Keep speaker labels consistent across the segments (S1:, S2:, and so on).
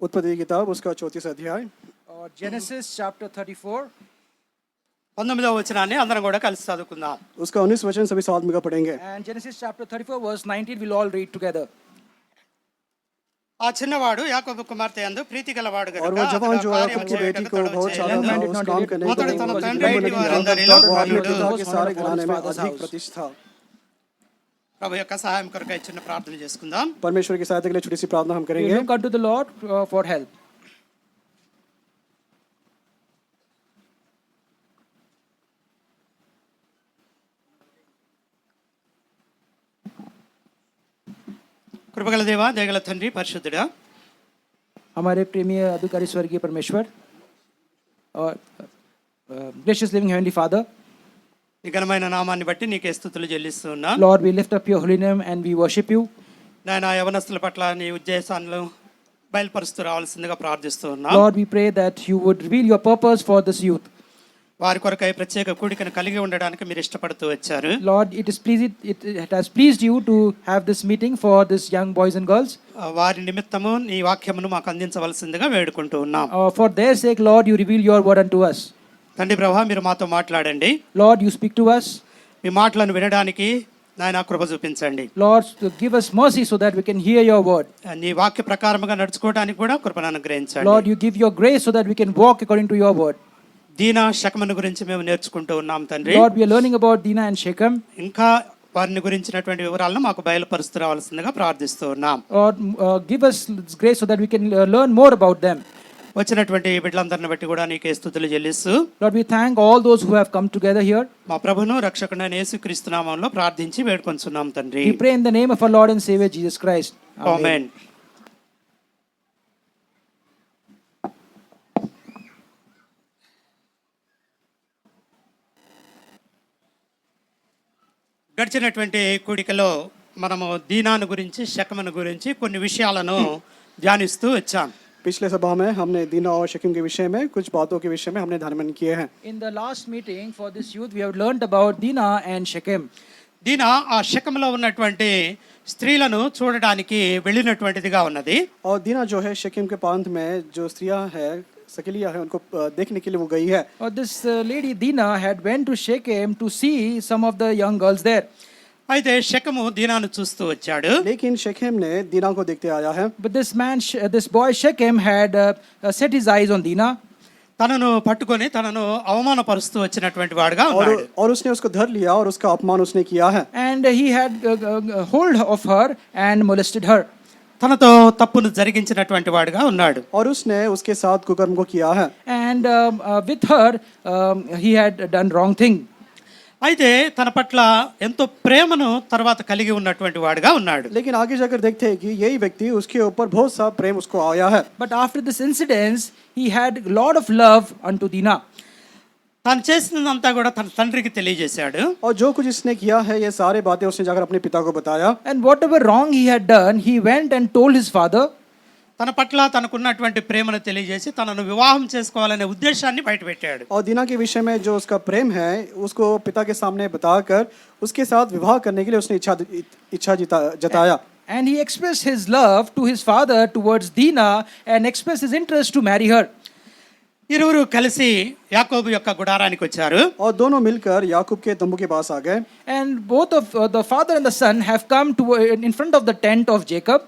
S1: उत्पत्ति किताब उसका 34 अध्याय
S2: और जेनेसिस चैप्टर 34
S3: 19వ వచనాన్ని అందరం కూడా కలిసి చదువుకుందాం.
S1: उसका 19 वचन सभी साथ मिलकर पढ़ेंगे.
S2: and Genesis chapter 34 verse 19 we'll all read together.
S3: ఆ చిన్నవాడు యాకోబు కుమార్తె యందు ప్రీతి గలవాడు గనుక
S1: और वो जवान जो याकूब की बेटी को बहुत चाहता था उस काम करने को
S3: అతడు తన
S1: वो
S3: తండ్రి
S1: नहीं
S3: వారందరిలో
S1: किया. वो अपने
S3: ధన్యుడు.
S1: पिता के सारे घराने में अधिक प्रतिष्ठा.
S3: ప్రభు యొక్క సహాయం కొరకై చిన్న ప్రార్థన చేసుకుందాం.
S1: परमेश्वर की सहायता के लिए छोटी सी प्रार्थना हम
S2: We
S1: करेंगे.
S2: look unto the Lord for help.
S3: కృపగల దేవా దయగల తండ్రి పరిశుద్ధుడా,
S2: हमारे प्रेमीय अधिकारी स्वर्गीय परमेश्वर और gracious living heavenly Father,
S3: నీ ఘనమైన నామాన్ని బట్టి నీకే స్తుతులు చెల్లిస్తున్నా.
S2: Lord, we lift up your holy name and we worship you.
S3: నాయన యవనస్తుల పట్ల నీ ఉద్దేశాలను బయలుపరుస్తూ రావాల్సిందిగా ప్రార్థిస్తున్నా.
S2: Lord, we pray that you would reveal your purpose for this youth.
S3: వారి కొరకై ప్రత్యేక కూడికను కలిగి ఉండడానికి మీరు ఇష్టపడుతూ వచ్చారు.
S2: Lord, it has pleased you to have this meeting for this young boys and girls.
S3: వారి నిమిత్తము నీ వాక్యమును మాకు అందించవలసిందిగా వేడుకుంటూ ఉన్నాం.
S2: For their sake, Lord, you reveal your word unto us.
S3: తండ్రి ప్రభా, మీరు మాతో మాట్లాడండి.
S2: Lord, you speak to us.
S3: మీ మాటలను వినడానికి నాయన కృప చూపించండి.
S2: Lord, give us mercy so that we can hear your word.
S3: నీ వాక్య ప్రకారముగా నడుచుకోవడానికి కూడా కృపను అనుగ్రహించండి.
S2: Lord, you give your grace so that we can walk according to your word.
S3: దీనా శకమును గురించి మేము నేర్చుకుంటూ ఉన్నాం తండ్రి.
S2: Lord, we are learning about Dinah and Shechem.
S3: ఇంకా వారిని గురించినటువంటి వివరాలను మాకు బయలుపరుస్తూ రావాల్సిందిగా ప్రార్థిస్తూ ఉన్నాం.
S2: Lord, give us grace so that we can learn more about them.
S3: వచ్చినటువంటి బిడ్డలందరిని బట్టి కూడా నీకే స్తుతులు చెల్లిస్తూ,
S2: Lord, we thank all those who have come together here.
S3: మా ప్రభును రక్షకుడైన యేసుక్రీస్తు నామములో ప్రార్థించి వేడుకొంచున్నాం తండ్రి.
S2: We pray in the name of our Lord and Savior Jesus Christ.
S3: ఆమేన్. గడిచినటువంటి కూడికలో మనము దీనాను గురించి శకమును గురించి కొన్ని విషయాలను ధ్యానిస్తూ వచ్చాం.
S1: पिछले सभा में हमने दीना और शकीम के विषय में कुछ बातों के विषय में हमने ध्यान किए हैं.
S2: In the last meeting for this youth, we have learned about Dinah and Shechem.
S3: దీనా ఆ శకంలో ఉన్నటువంటి స్త్రీలను చూడడానికి వెళ్ళినటువంటిదిగా ఉన్నది.
S1: और दीना जो है शकीम के प्रांत में जो स्त्रियां है सकेलिया है उनको देखने के लिए वो गई है.
S2: Or this lady Dinah had went to Shechem to see some of the young girls there.
S3: అయితే శకము దీనాను చూస్తూ వచ్చాడు.
S1: लेकिन शकीम ने दीना को देखते आया है.
S2: But this boy Shechem had set his eyes on Dinah.
S3: తనను పట్టుకొని తనను అవమానపరుస్తూ వచ్చినటువంటి వాడుగా ఉన్నాడు.
S1: और उसने उसको धर लिया और उसका अपमान उसने किया है.
S2: And he had hold of her and molested her.
S3: తనతో తప్పును జరిగించినటువంటి వాడుగా ఉన్నాడు.
S1: और उसने उसके साथ कुकर्म को किया है.
S2: And with her he had done wrong thing.
S3: అయితే తన పట్ల ఎంతో ప్రేమను తర్వాత కలిగి ఉన్నటువంటి వాడుగా ఉన్నాడు.
S1: लेकिन आगे जाकर देखते हैं कि यही व्यक्ति उसके ऊपर बहुत सा प्रेम उसको आया है.
S2: But after this incident he had a lot of love unto Dinah.
S3: తాను చేసినంతా కూడా తన తండ్రికి తెలియజేశాడు.
S1: और जो कुछ इसने किया है ये सारे बातें उसने जाकर अपने पिता को बताया.
S2: And whatever wrong he had done he went and told his father.
S3: తన పట్ల తనకున్నటువంటి ప్రేమను తెలియజేసి తనను వివాహం చేసుకోవాలనే ఉద్దేశాన్ని బయటపెట్టాడు.
S1: और दीना के विषय में जो उसका प्रेम है उसको पिता के सामने बताकर उसके साथ विवाह करने के लिए उसने इच्छा जताया.
S2: And he expressed his love to his father towards Dinah and expressed his interest to marry her.
S3: ఇరువురు కలిసి యాకోబు యొక్క గుడారానికి వచ్చారు.
S1: और दोनों मिलकर याकूब के तंबू के पास आ गए.
S2: And both of the father and the son have come to in front of the tent of Jacob.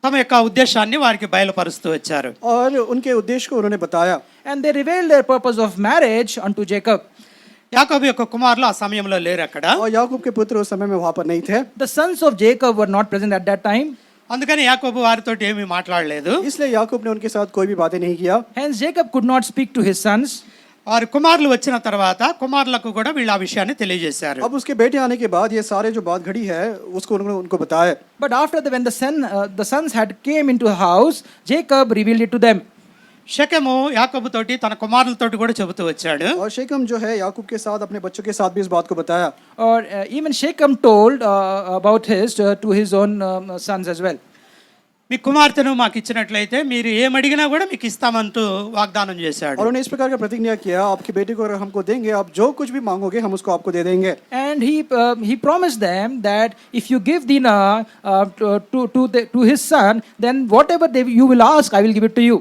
S3: తమ యొక్క ఉద్దేశాన్ని వారికి బయలుపరుస్తూ వచ్చారు.
S1: और उनके उद्देश्य को उन्होंने बताया.
S2: And they revealed their purpose of marriage unto Jacob.
S3: యాకోబు యొక్క కుమారులు ఆ సమయంలో లేరు అక్కడ.
S1: और याकूब के पुत्र उस समय में वहां पर नहीं थे.
S2: The sons of Jacob were not present at that time.
S3: అందుకని యాకోబు వారితో ఏమీ మాట్లాడలేదు.
S1: इसलिए याकूब ने उनके साथ कोई भी बातें नहीं किया.
S2: Hence Jacob could not speak to his sons.
S3: వారి కుమారులు వచ్చిన తర్వాత కుమారులకు కూడా వీళ్ళ ఆ విషయాన్ని తెలియజేశారు.
S1: अब उसके बेटे आने के बाद ये सारे जो बात घड़ी है उसको उन्होंने उनको बताया.
S2: But after when the sons had came into the house, Jacob revealed it to them.
S3: శకెము యాకోబు తోటి తన కుమారులతోటి కూడా చెబుతూ వచ్చాడు.
S1: और शेकम जो है याकूब के साथ अपने बच्चों के साथ भी इस बात को बताया.
S2: Or even Shechem told about to his own sons as well.
S3: మీ కుమార్తెను మాకు ఇచ్చినట్లయితే మీరు ఏమడిగినా కూడా మీకు ఇస్తామంటూ వాగ్దానం చేశాడు.
S1: और उन्होंने इस प्रकार का प्रतिज्ञा किया, आपकी बेटी को अगर हमको देंगे, आप जो कुछ भी मांगोगे हम उसको आपको दे देंगे.
S2: And he promised them that if you give Dinah to his son, then whatever you will ask, I will give it to you.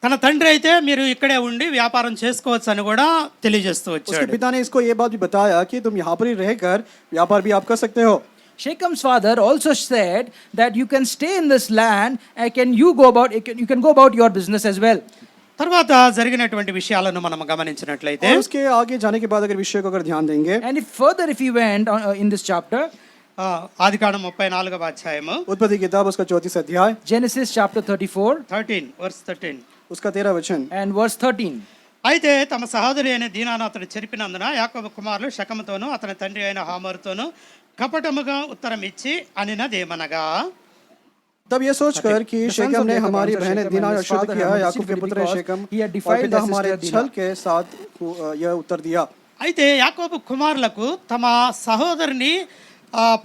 S3: తన తండ్రి అయితే మీరు ఇక్కడే ఉండి వ్యాపారం చేసుకోవచ్చు అని కూడా తెలియజేస్తూ
S1: उसके
S3: వచ్చాడు.
S1: पिता ने इसको ये बात भी बताया कि तुम यहाँ पर ही रहकर व्यापार भी आप कर सकते हो.
S2: Shechem's father also said that you can stay in this land and you can go about your business as well.
S3: తర్వాత జరిగినటువంటి విషయాలను మనం గమనించినట్లయితే
S1: और उसके आगे जाने के बाद अगर विषय को अगर ध्यान देंगे,
S2: And if we went in this chapter,
S3: ఆదికాండం 34వ అధ్యాయము
S1: उत्पत्ति किताब उसका 34 अध्याय
S2: Genesis chapter 34
S3: 13
S1: उसका 13 वचन.
S2: and verse 13.
S3: అయితే తమ సహోదరి అయిన దీనాను అతడు చెరిపినందున యాకోబు కుమారులు శకముతోను అతని తండ్రి అయిన హామరుతోను కపటముగా ఉత్తరం ఇచ్చి అనినదేమనగా,
S1: तब ये सोचकर कि
S2: The sons
S1: शेकम
S2: of
S1: ने
S2: Jacob
S1: हमारी
S2: answered
S1: बहन
S2: Shechem
S1: दीना
S2: and his
S1: अशुद्ध
S2: father
S1: किया,
S2: have
S1: याकूब के
S2: deceived
S1: पुत्र
S2: because
S1: शेकम
S2: he had
S1: और
S2: defiled
S1: पिता
S2: the
S1: हमारे
S2: sister
S1: छल
S2: Dinah.
S1: के साथ यह उत्तर दिया.
S3: అయితే యాకోబు కుమారులకు తమ సహోదరుని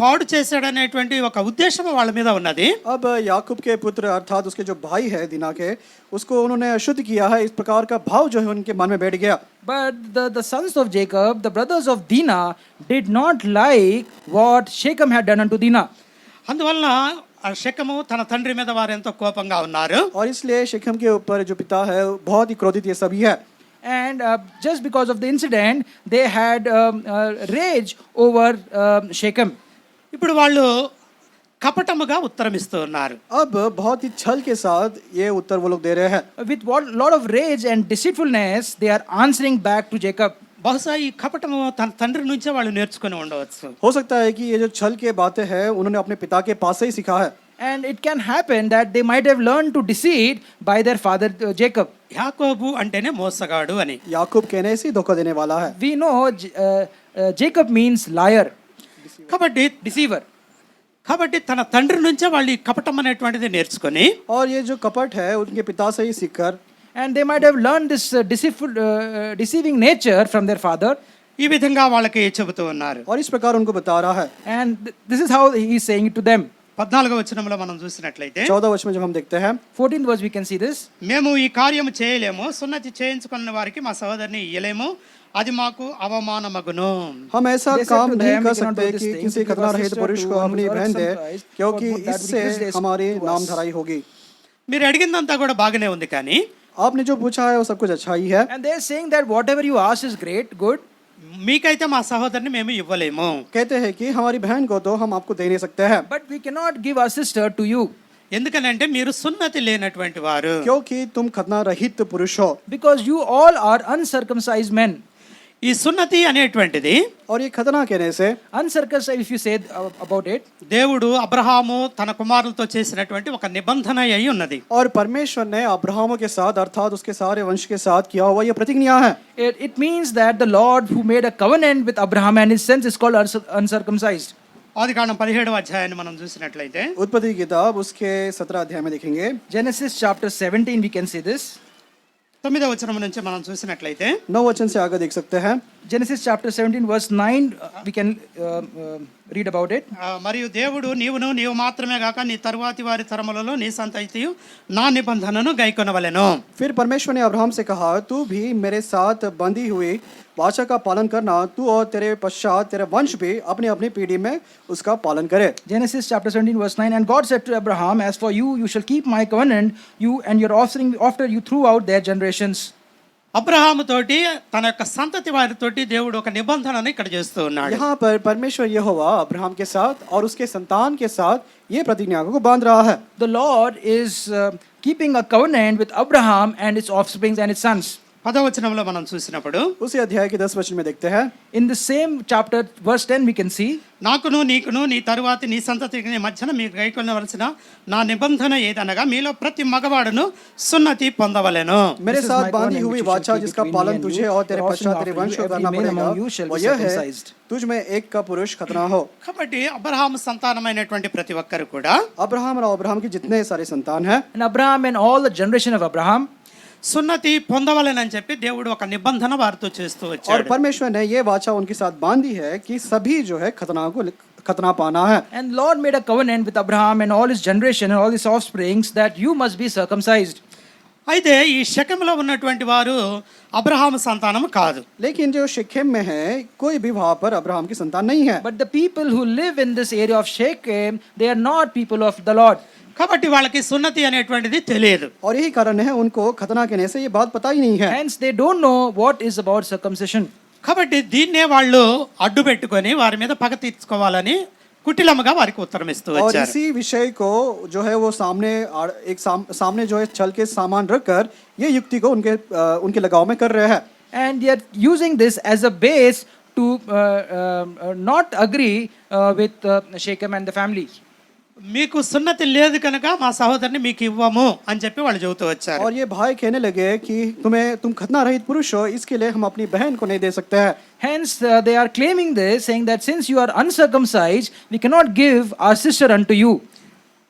S3: పాడు చేశాడనేటువంటి ఒక ఉద్దేశం వాళ్ళ మీద ఉన్నది.
S1: अब याकूब के पुत्र अर्थात उसके जो भाई है दीना के, उसको उन्होंने अशुद्ध किया है, इस प्रकार का भाव जो है उनके मन में बैठ गया.
S2: But the sons of Jacob, the brothers of Dinah, did not like what Shechem had done unto Dinah.
S3: అందువలన ఆ శకము తన తండ్రి మీద వారు ఎంతో కోపంగా ఉన్నారు.
S1: और इसलिए शेखम के ऊपर जो पिता है बहुत ही क्रोधित ये सभी है.
S2: And just because of the incident, they had rage over Shechem.
S3: ఇప్పుడు వాళ్ళు కపటముగా ఉత్తరం ఇస్తూ ఉన్నారు.
S1: अब बहुत ही छल के साथ ये उत्तर वो लोग दे रहे हैं.
S2: With what lot of rage and deceitfulness, they are answering back to Jacob.
S3: బహుశా ఈ కపటము తన తండ్రి నుంచే వాళ్ళు నేర్చుకుని ఉండవచ్చు.
S1: हो सकता है कि ये जो छल के बातें हैं उन्होंने अपने पिता के पास से ही सीखा है.
S2: And it can happen that they might have learned to deceive by their father Jacob.
S3: యాకోబు అంటేనే మోసగాడు అని.
S1: याकूब कहने से ही धोखा देने वाला है.
S2: We know Jacob means liar,
S3: deceiver. కాబట్టి తన తండ్రి నుంచే వాళ్ళు ఈ కపటం అనేటువంటిది నేర్చుకొని
S1: और ये जो कपट है उनके पिता से ही सीखकर,
S2: and they might have learned this deceiving nature from their father.
S3: ఈ విధంగా వాళ్ళకి చెబుతూ ఉన్నారు.
S1: और इस प्रकार उनको बता रहा है.
S2: And this is how he is saying it to them.
S3: 14వ వచనంలో మనం చూసినట్లయితే
S1: 14 वचन में जब हम देखते हैं,
S2: 14th verse we can see this.
S3: మేము ఈ కార్యము చేయలేము, సున్నతి చేయించుకున్న వారికి మా సహోదరిని ఇయ్యలేము, అది మాకు అవమానమగును.
S1: हम ऐसा
S2: They said
S1: काम
S2: to
S1: नहीं
S2: them,
S1: कर
S2: "We cannot
S1: सकते
S2: do this
S1: कि
S2: thing,
S1: किसी
S2: because
S1: खतना
S2: our
S1: रहित
S2: sister
S1: पुरुष
S2: to
S1: को
S2: whom
S1: अपनी
S2: you are
S1: बहन दे,
S2: circumcised,
S1: क्योंकि
S2: for that would
S1: इससे
S2: be disgrace
S1: हमारी
S2: to us."
S1: नाम धराई होगी.
S3: మీరు అడిగిందంతా కూడా బాగానే ఉంది, కానీ
S1: आपने जो पूछा है वो सब कुछ अच्छा ही है.
S2: And they are saying that whatever you ask is great, good.
S3: మీకైతే మా సహోదరిని మేము ఇవ్వలేము.
S1: कहते हैं कि हमारी बहन को तो हम आपको दे नहीं सकते हैं,
S2: But we cannot give our sister to you
S3: ఎందుకనంటే మీరు సున్నతి లేనటువంటి వారు.
S1: क्योंकि तुम खतना रहित पुरुष हो.
S2: because you all are uncircumcised men.
S3: ఈ సున్నతి అనేటువంటిది
S1: और ये खतना कहने से,
S2: Uncircumcised, if you say about it,
S3: దేవుడు అబ్రహాము తన కుమారులతో చేసినటువంటి ఒక నిబంధన అయి ఉన్నది.
S1: और परमेश्वर ने अब्राहम के साथ अर्थात उसके सारे वंश के साथ किया हुआ ये प्रतिज्ञा है.
S2: it means that the Lord who made a covenant with Abraham and his sons is called uncircumcised.
S3: ఆదికాండం 17వ అధ్యాయాన్ని మనం చూసినట్లయితే
S1: उत्पत्ति की किताब उसके 17 अध्याय में देखेंगे.
S2: Genesis chapter 17 we can see this.
S3: 9వ వచనం నుంచి మనం చూసినట్లయితే
S1: 9 वचन से आगे देख सकते हैं.
S2: Genesis chapter 17 verse 9 we can read about it.
S3: మరియు దేవుడు నీవు మాత్రమే కాక నీ తరువాతి వారి తరములలో నీ సంతతియు నా నిబంధనను గైకొనవలెను.
S1: फिर परमेश्वर ने अब्राहम से कहा, तू भी मेरे साथ बंधी हुई वाचा का पालन करना, तू और तेरे पश्चात तेरा वंश भी अपनी अपनी पीढ़ी में उसका पालन करे.
S2: Genesis chapter 17 verse 9, and God said to Abraham, as for you, you shall keep my covenant, you and your offspring after you throughout their generations.
S3: Abraham తోటి తన యొక్క సంతతి వారితోటి దేవుడు ఒక నిబంధనను ఇక్కడ చేస్తూ ఉన్నాడు.
S1: यहाँ पर परमेश्वर यहोवा अब्राहम के साथ और उसके संतान के साथ ये प्रतिज्ञा को बांध रहा है.
S2: The Lord is keeping a covenant with Abraham and his offspring and his sons.
S3: 10వ వచనంలో మనం చూసినప్పుడు
S1: उसी अध्याय के 10 वचन में देखते हैं.
S2: In the same chapter verse 10 we can see,
S3: నాకును నీకును నీ తరువాతి నీ సంతతికి మధ్యన మీరు గైకొనవలసిన నా నిబంధన ఏదనగా మీలో ప్రతి మగవాడును సున్నతి పొందవలెను.
S1: मेरे
S2: This is
S1: साथ
S2: my
S1: बांधी
S2: covenant
S1: हुई
S2: which you shall
S1: वाचा
S2: keep
S1: जिसका
S2: between
S1: पालन
S2: me and
S1: तुझे
S2: you,
S1: और तेरे
S2: your
S1: पश्चात
S2: offspring
S1: तेरे
S2: after
S1: वंश
S2: you,
S1: को
S2: every
S1: करना
S2: male
S1: पड़ेगा.
S2: among you shall
S1: वो
S2: be
S1: यह है,
S2: circumcised.
S1: तुझ में एक का पुरुष खतना हो.
S3: కాబట్టి అబ్రహాము సంతానమైనటువంటి ప్రతి ఒక్కరు కూడా
S1: अब्राहम और अब्राहम के जितने सारे संतान हैं,
S2: And Abraham and all the generation of Abraham,
S3: సున్నతి పొందవలెనని చెప్పి దేవుడు ఒక నిబంధన వారితో చేస్తూ
S1: और
S3: వచ్చాడు.
S1: परमेश्वर ने ये वाचा उनके साथ बांधी है कि सभी जो है खतना को खतना पाना है।
S2: And Lord made a covenant with Abraham and all his generation and all his offsprings that you must be circumcised.
S3: అయితే ఈ శకెములో ఉన్నటువంటి వారు అబ్రహాము సంతానము కాదు.
S1: लेकिन जो शेखेम में है कोई भी वहां पर अब्राहम की संतान नहीं है।
S2: But the people who live in this area of Shechem, they are not people of the Lord.
S3: కాబట్టి వాళ్ళకి సున్నతి అనేటువంటిది తెలియదు.
S1: और यही कारण है उनको खतना कहने से ये बात पता ही नहीं है।
S2: Hence they don't know what is about circumcision.
S3: కాబట్టి దీన్నే వాళ్ళు అడ్డు పెట్టుకొని వారి మీద పగ తీర్చుకోవాలని కుటిలముగా వారికి ఉత్తరం ఇస్తూ
S1: और
S3: వచ్చారు.
S1: इसी विषय को जो है वो सामने जो है छल के सामान रखकर ये युक्ति को उनके लगाव में कर रहे हैं।
S2: And they are using this as a base to not agree with Shechem and the family.
S3: మీకు సున్నతి లేదు కనుక మా సహోదరుని మీకు ఇవ్వము అని చెప్పి వాళ్ళు చెబుతూ వచ్చారు.
S1: और ये भाई कहने लगे कि तुम खतना रहित पुरुष हो, इसके लिए हम अपनी बहन को नहीं दे सकते हैं।
S2: Hence they are claiming this, saying that since you are uncircumcised, we cannot give our sister unto you.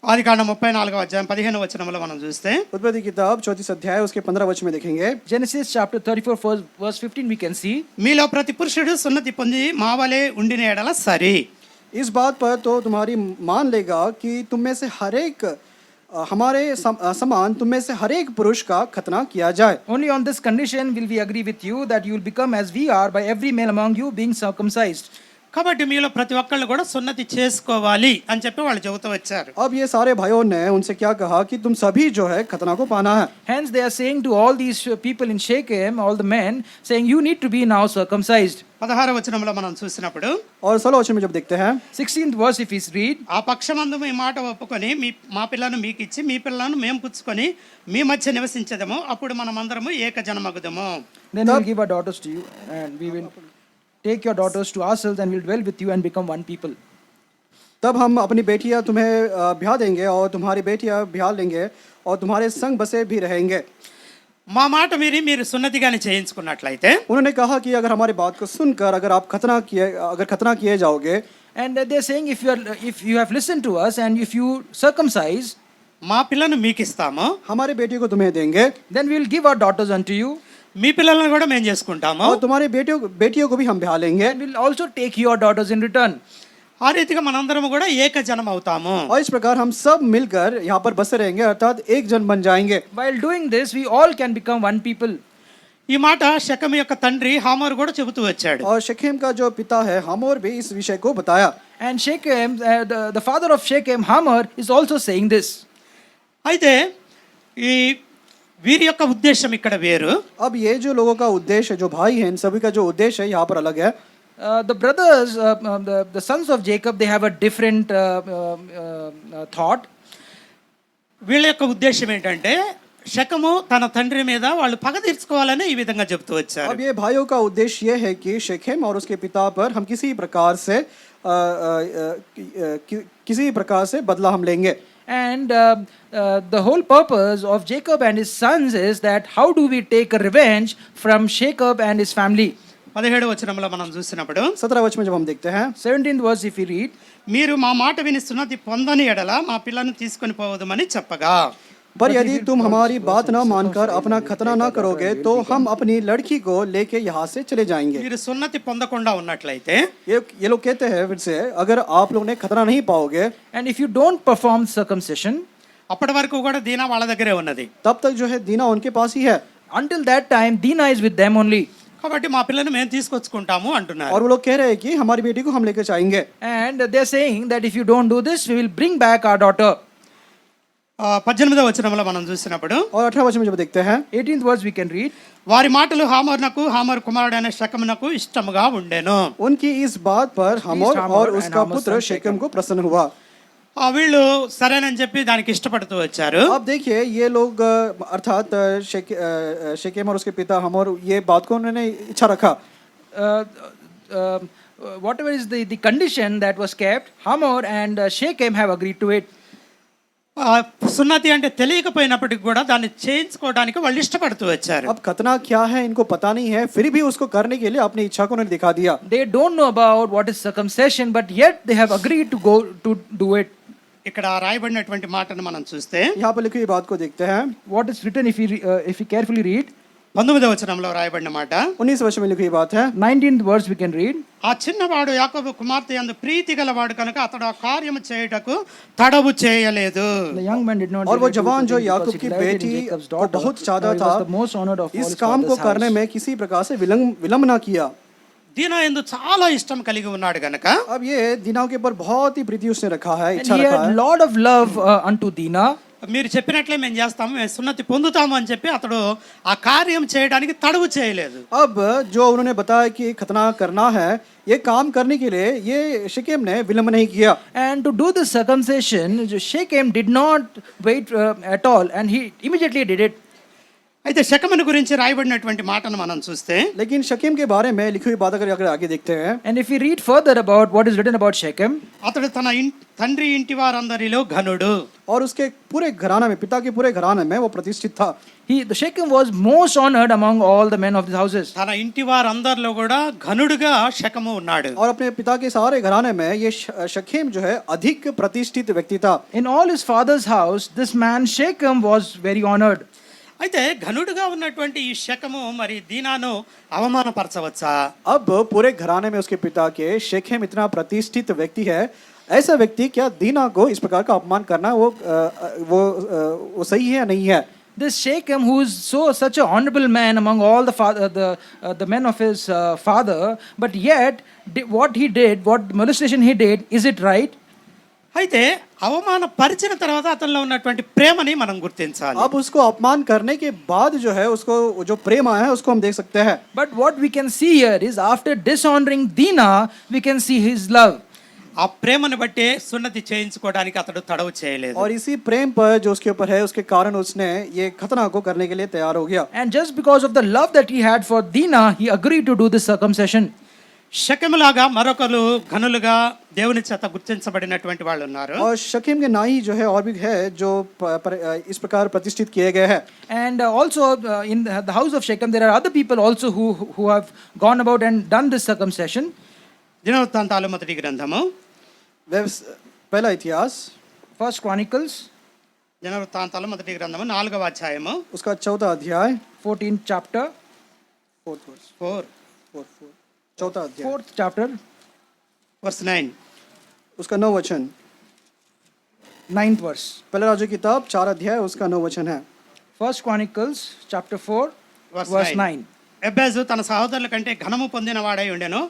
S3: ఆదికాండం 34వ అధ్యాయం 15వ వచనంలో మనం చూస్తే
S1: उत्पत्ति किताब 34 अध्याय उसके 15 वचन में देखेंगे।
S2: Genesis chapter 34 verse 15 we can see.
S3: మీలో ప్రతి పురుషుడు సున్నతి పొంది మావలే ఉండిన ఎడల సరి.
S1: इस बात पर तो तुम्हारी मान लेगा कि तुम में से हर एक हमारे समान तुम में से हर एक पुरुष का खतना किया जाए।
S2: Only on this condition will we agree with you that you will become as we are by every male among you being circumcised.
S3: కాబట్టి మీలో ప్రతి ఒక్కళ్ళు కూడా సున్నతి చేసుకోవాలి అని చెప్పి వాళ్ళు చెబుతూ వచ్చారు.
S1: अब ये सारे भाइयों ने उनसे क्या कहा कि तुम सभी जो है खतना को पाना है।
S2: Hence they are saying to all these people in Shechem, all the men, saying you need to be now circumcised.
S3: 16వ వచనంలో మనం చూసినప్పుడు
S1: और 16 वचन में जब देखते हैं
S2: 16th verse if we read,
S3: ఆ పక్షమందు మీ మాట ఒప్పుకొని మా పిల్లను మీకు ఇచ్చి మీ పిల్లను మేము పుచ్చుకొని మీ మధ్య నివసించదము, అప్పుడు మనమందరము ఏక జనమగుదము.
S2: then we will give our daughters to you and we will take your daughters to ourselves and we will dwell with you and become one people.
S1: तब हम अपनी बेटियां तुम्हें ब्याह देंगे और तुम्हारी बेटियां ब्याह लेंगे और तुम्हारे संग बसे भी रहेंगे।
S3: మా మాట మీరు సున్నతిగానే చేయించుకున్నట్లయితే
S1: उन्होंने कहा कि अगर हमारी बात को सुनकर अगर खतना किए जाओगे,
S2: And they are saying if you have listened to us and if you circumcise,
S3: మా పిల్లను మీకు ఇస్తాము,
S1: हमारी बेटी को तुम्हें देंगे
S2: then we will give our daughters unto you
S3: మీ పిల్లలను కూడా మేము చేసుకుంటాము,
S1: और तुम्हारी बेटियों को भी हम ब्याह लेंगे
S2: and we will also take your daughters in return.
S3: ఆ రీతిగా మనందరం కూడా ఏక జనం అవుతాము.
S1: और इस प्रकार हम सब मिलकर यहाँ पर बसे रहेंगे अर्थात एक जन बन जाएंगे।
S2: While doing this, we all can become one people.
S3: ఈ మాట శకెము యొక్క తండ్రి హామోరు కూడా చెబుతూ వచ్చాడు.
S1: और शेखेम का जो पिता है हमोर भी इस विषय को बताया।
S2: And Shechem, the father of Shechem, Hamor, is also saying this.
S3: అయితే ఈ వీరి యొక్క ఉద్దేశం ఇక్కడ వేరు.
S1: अब ये जो लोगों का उद्देश्य है, जो भाई हैं, इन सभी का जो उद्देश्य है यहाँ पर अलग है।
S2: The brothers, the sons of Jacob, they have a different thought.
S3: వీళ్ళ యొక్క ఉద్దేశం ఏంటంటే శకము తన తండ్రి మీద వాళ్ళు పగ తీర్చుకోవాలని ఈ విధంగా చెబుతూ వచ్చారు.
S1: अब ये भाइयों का उद्देश्य ये है कि शेखेम और उसके पिता पर हम किसी प्रकार से बदला हम लेंगे।
S2: And the whole purpose of Jacob and his sons is that how do we take a revenge from Jacob and his family?
S3: 17వ వచనంలో మనం చూసినప్పుడు
S1: 17 वचन में जब हम देखते हैं
S2: 17th verse if we read,
S3: మీరు మా మాట విని సున్నతి పొందని ఎడల మా పిల్లను తీసుకొని పోవదమని చెప్పగా,
S1: पर यदि तुम हमारी बात न मानकर अपना खतना न करोगे तो हम अपनी लड़की को लेके यहाँ से चले जाएंगे।
S3: మీరు సున్నతి పొందకుండా ఉన్నట్లయితే
S1: ये लोग कहते हैं फिर से अगर आप लोग ने खतना नहीं पाओगे,
S2: and if you don't perform circumcision,
S3: అప్పటి వరకు కూడా దీనా వాళ్ళ దగ్గరే ఉన్నది.
S1: तब तक जो है दीना उनके पास ही है।
S2: until that time Dina is with them only.
S3: కాబట్టి మా పిల్లను మేము తీసుకొచ్చుకుంటాము అంటున్నారు.
S1: और वो लोग कह रहे हैं कि हमारी बेटी को हम लेकर जाएंगे।
S2: And they are saying that if you don't do this, we will bring back our daughter.
S3: 18వ వచనంలో మనం చూసినప్పుడు
S1: और 18 वचन में जब देखते हैं
S2: 18th verse we can read,
S3: వారి మాటలు హామోరు కుమారుడైన శకమునకు ఇష్టముగా ఉండెను.
S1: उनकी इस बात पर हमोर और उसका पुत्र शेकेम को प्रसन्न हुआ।
S3: వీళ్ళు సరేనని చెప్పి దానికి ఇష్టపడుతూ వచ్చారు.
S1: अब देखिए ये लोग अर्थात शेकेम और उसके पिता हमोर ये बात को उन्होंने इच्छा रखा।
S2: whatever is the condition that was kept, Hamor and Shechem have agreed to it.
S3: సున్నతి అంటే తెలియకపోయినప్పటికీ కూడా దాన్ని చేయించుకోవడానికి వాళ్ళు ఇష్టపడుతూ వచ్చారు.
S1: अब खतना क्या है इनको पता नहीं है, फिर भी उसको करने के लिए अपनी इच्छा को उन्होंने दिखा दिया।
S2: They don't know about what is circumcision, but yet they have agreed to go to do it.
S3: ఇక్కడ రాయబడినటువంటి మాటను మనం చూస్తే
S1: यहाँ पर लिखी हुई बात को देखते हैं
S2: What is written if you carefully read,
S3: 19వ వచనంలో రాయబడిన మాట,
S1: 19 वर्ष में लिखी बात है।
S2: 19th verse we can read.
S3: ఆ చిన్నవాడు యాకోబు కుమార్తె యందు ప్రీతి గలవాడు కనుక అతడు ఆ కార్యము చేయుటకు తడవు చేయలేదు.
S2: The young man did not
S1: और वो
S2: delay to
S1: जवान जो
S2: because
S1: याकूब
S2: he
S1: की
S2: delighted in
S1: बेटी
S2: Jacob's
S1: को
S2: daughter,
S1: बहुत चाहता
S2: for he
S1: था,
S2: was the most honored of all
S1: इस
S2: his
S1: काम को
S2: father's
S1: करने
S2: house.
S1: में किसी प्रकार से विलंब ना किया।
S3: దీనా యందు చాలా ఇష్టం కలిగి ఉన్నాడు గనక
S1: अब ये दीना के ऊपर बहुत ही प्रीति उसने रखा है,
S2: And
S1: इच्छा
S2: he
S1: रखा
S2: had
S1: है।
S2: lot of love unto Dina.
S3: మీరు చెప్పినట్లే మేము చేస్తాము, మేము సున్నతి పొందుతాము అని చెప్పి అతడు ఆ కార్యం చేయడానికి తడవు చేయలేదు.
S1: अब जो उन्होंने बताया कि खतना करना है, ये काम करने के लिए ये शिकेम ने विलंब नहीं किया।
S2: And to do the circumcision, Shechem did not wait at all, and he immediately did it.
S3: అయితే శకమును గురించి రాయబడినటువంటి మాటను మనం చూస్తే,
S1: लेकिन शकीम के बारे में लिखी हुई बात अगर आगे देखते हैं,
S2: And if we read further about what is written about Shechem,
S3: అతడు తన తండ్రి ఇంటి వారందరిలో ఘనుడు.
S1: और उसके पूरे घराने में, पिता के पूरे घराने में वो प्रतिष्ठित था।
S2: the Shechem was most honored among all the men of the houses.
S3: తన ఇంటి వారందరిలో కూడా ఘనుడుగా శకము ఉన్నాడు.
S1: और अपने पिता के सारे घराने में ये शकीम जो है अधिक प्रतिष्ठित व्यक्ति था।
S2: In all his father's house, this man Shechem was very honored.
S3: అయితే ఘనుడుగా ఉన్నటువంటి ఈ శకము మరి దీనాను అవమానపరచవచ్చా?
S1: अब पूरे घराने में उसके पिता के शेखेम इतना प्रतिष्ठित व्यक्ति है, ऐसा व्यक्ति क्या दीना को इस प्रकार का अपमान करना वो सही है या नहीं है?
S2: This Shechem, who is such a honorable man among all the men of his father, but yet what he did, what molestation he did, is it right?
S3: అయితే అవమానపరిచిన తర్వాత అతనిలో ఉన్నటువంటి ప్రేమని మనం గుర్తించాలి.
S1: अब उसको अपमान करने के बाद जो है उसको जो प्रेम आया है उसको हम देख सकते हैं।
S2: But what we can see here is after dishonoring Dina, we can see his love.
S3: ఆ ప్రేమను బట్టే సున్నతి చేయించుకోవడానికి అతడు తడవు చేయలేదు.
S1: और इसी प्रेम पर जो उसके ऊपर है उसके कारण उसने ये खतना को करने के लिए तैयार हो गया।
S2: And just because of the love that he had for Dina, he agreed to do this circumcision.
S3: శకెములాగా మరొకరు ఘనులుగా దేవుని చేత గుర్తించబడినటువంటి వాళ్ళు ఉన్నారు.
S1: और शकीम के नाई जो है और भी है जो इस प्रकार प्रतिष्ठित किए गए हैं।
S2: And also in the house of Shechem, there are other people also who have gone about and done this circumcision.
S3: దినవృత్తాంతాలు మొదటి గ్రంథము,
S1: पहला इतिहास,
S2: First Chronicles,
S3: దినవృత్తాంతాలు మొదటి గ్రంథము 4వ అధ్యాయము,
S1: उसका 4वां अध्याय,
S2: 14th chapter,
S1: 4th अध्याय,
S2: 4th chapter,
S3: verse 9.
S1: उसका 9 वचन।
S2: 9th verse.
S1: पहला राजू की किताब 4 अध्याय उसका 9 वचन है।
S2: First Chronicles chapter 4 verse 9.
S3: ఎబ్బేజు తన సహోదరుల కంటే ఘనము పొందిన వాడై ఉండెను,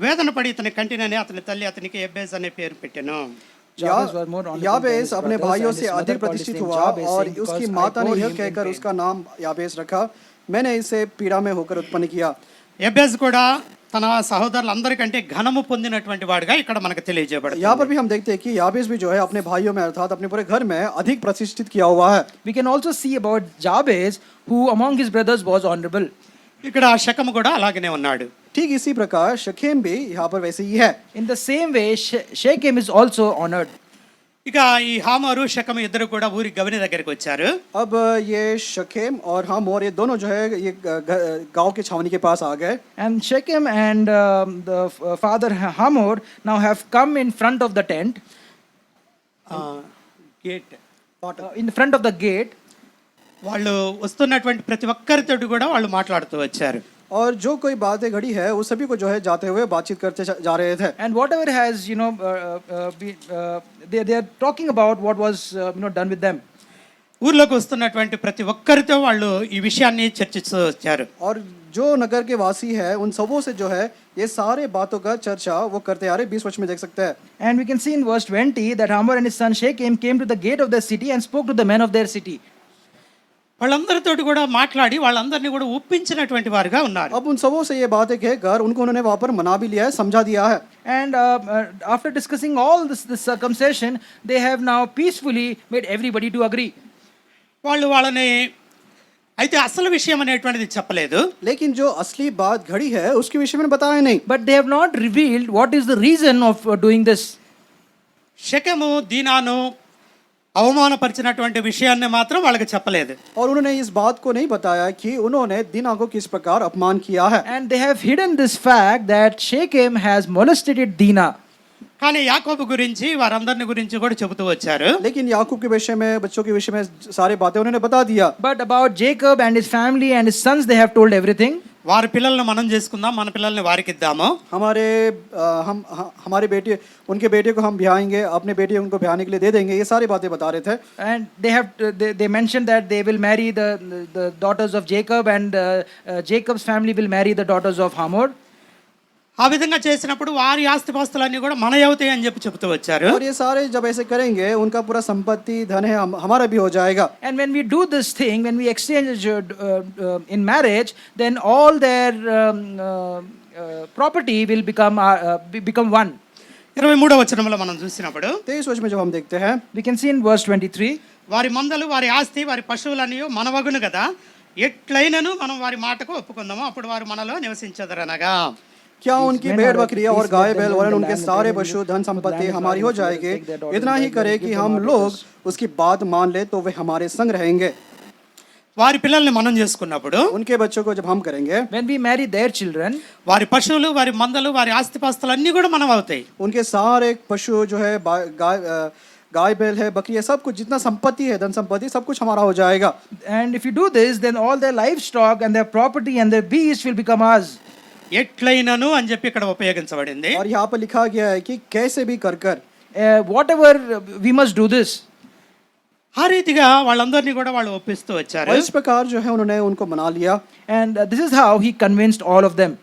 S3: వేదన పడి ఇతని కంటినని అతని తల్లి అతనికి ఎబ్బేజ్ అనే పేరు పెట్టెను.
S1: याबेस अपने भाइयों से अधिक प्रतिष्ठित हुआ और उसकी माता ने यह कहकर उसका नाम याबेस रखा, मैंने इसे पीड़ा में होकर उत्पन्न किया।
S3: ఎబ్బేజ్ కూడా తన సహోదరులందరికంటే ఘనము పొందినటువంటి వాడుగా ఇక్కడ మనకు తెలియజేయబడుతుంది.
S1: यहाँ पर भी हम देखते हैं कि याबेस भी जो है अपने भाइयों में अर्थात अपने पूरे घर में अधिक प्रतिष्ठित किया हुआ है।
S2: We can also see about Jabez, who among his brothers was honorable.
S3: ఇక్కడ శకము కూడా అలాగనే ఉన్నాడు.
S1: ठीक इसी प्रकार शकेम भी यहाँ पर वैसे ही है।
S2: In the same way, Shechem is also honored.
S3: ఇక ఈ హామోరు శకము ఇద్దరు కూడా ఊరి గవిని దగ్గరికి వచ్చారు.
S1: अब ये शकेम और हम और ये दोनों जो है ये गांव के छावनी के पास आ गए।
S2: And Shechem and the father Hamor now have come in front of the tent,
S3: gate
S2: in front of the gate.
S3: వాళ్ళు వస్తున్నటువంటి ప్రతి ఒక్కరితో కూడా వాళ్ళు మాట్లాడుతూ వచ్చారు.
S1: और जो कोई बातें घड़ी है वो सभी को जो है जाते हुए बातचीत करते जा रहे थे।
S2: And whatever has they are talking about what was done with them.
S3: ఊర్లోకి వస్తున్నటువంటి ప్రతి ఒక్కరితో వాళ్ళు ఈ విషయాన్ని చర్చిస్తూ వచ్చారు.
S1: और जो नगर के वासी है उन सबों से जो है ये सारे बातों का चर्चा वो करते आ रहे। 20 वचन में देख सकते हैं।
S2: And we can see in verse 20 that Hamor and his son Shechem came to the gate of the city and spoke to the men of their city.
S3: వాళ్ళందరితో కూడా మాట్లాడి వాళ్ళందరినీ కూడా ఒప్పించినటువంటి వారుగా ఉన్నారు.
S1: अब उन सबों से ये बातें कहकर उनको उन्होंने वहाँ पर मना भी लिया है, समझा दिया है।
S2: And after discussing all this circumcision, they have now peacefully made everybody to agree.
S3: వాళ్ళు వాళ్ళని అయితే అసలు విషయం అనేటువంటిది చెప్పలేదు.
S1: लेकिन जो असली बात घड़ी है उसके विषय में बताया नहीं।
S2: But they have not revealed what is the reason of doing this.
S3: శకెము దీనాను అవమానపరిచినటువంటి విషయాన్ని మాత్రం వాళ్ళకి చెప్పలేదు.
S1: और उन्होंने इस बात को नहीं बताया कि उन्होंने दीना को किस प्रकार अपमान किया है।
S2: And they have hidden this fact that Shechem has molested Dina.
S3: కానీ యాకోబు గురించి వారందరిని గురించి కూడా చెబుతూ వచ్చారు.
S1: लेकिन याकूब के विषय में, बच्चों के विषय में सारी बातें उन्होंने बता दिया.
S2: But about Jacob and his family and his sons, they have told everything.
S3: వారి పిల్లల్ని మనం చేసుకుందాం, మన పిల్లల్ని వారికి ఇద్దాము.
S1: हमारे बेटे, उनके बेटे को हम ब्याहेंगे, अपने बेटे उनको ब्याहने के लिए दे देंगे, ये सारी बातें बता रहे थे.
S2: And they mentioned that they will marry the daughters of Jacob, and Jacob's family will marry the daughters of Hamor.
S3: ఆ విధంగా చేసినప్పుడు వారి ఆస్తిపాస్తులన్నీ కూడా మన అవుతాయి అని చెప్పి చెబుతూ వచ్చారు.
S1: और ये सारे जब ऐसे करेंगे, उनका पूरा संपत्ति धन है हमारा भी हो जाएगा.
S2: And when we do this thing, when we exchange in marriage, then all their property will become one.
S3: 23వ వచనంలో మనం చూసినప్పుడు
S1: 23 वचन में जब हम देखते हैं,
S2: We can see in verse 23.
S3: వారి మందలు, వారి ఆస్తి, వారి పశువులన్నీ మనవగును కదా, ఎట్లైనను మనం వారి మాటకు ఒప్పుకుందాము, అప్పుడు వారు మనలో నివసించదరనగా.
S1: क्या उनकी भेड़ बकरियां और गाय बैल वरन उनके सारे पशु धन संपत्ति हमारी हो जाएगी. इतना ही करे कि हम लोग उसकी बात मान ले तो वे हमारे संग रहेंगे.
S3: వారి పిల్లల్ని మనం చేసుకున్నప్పుడు,
S1: उनके बच्चों को जब हम करेंगे,
S2: When we marry their children,
S3: వారి పశువులు, వారి మందలు, వారి ఆస్తిపాస్తులు అన్నీ కూడా మనం అవుతాయి.
S1: उनके सारे पशु जो है, गाय बैल है, बकरी है, सब कुछ जितना संपत्ति है, धन संपत्ति, सब कुछ हमारा हो जाएगा.
S2: and if you do this, then all their livestock and their property and their beasts will become ours.
S3: ఎట్లైనను అని చెప్పి ఇక్కడ ఉపయోగించబడింది.
S1: और यहाँ पर लिखा गया है कि कैसे भी कर कर,
S2: Whatever we must do this.
S3: ఆ రీతిగా వాళ్ళందరినీ కూడా వాళ్ళు ఒప్పిస్తూ వచ్చారు.
S1: और इस प्रकार जो है उन्होंने उनको मना लिया.
S2: And this is how he convinced all of them.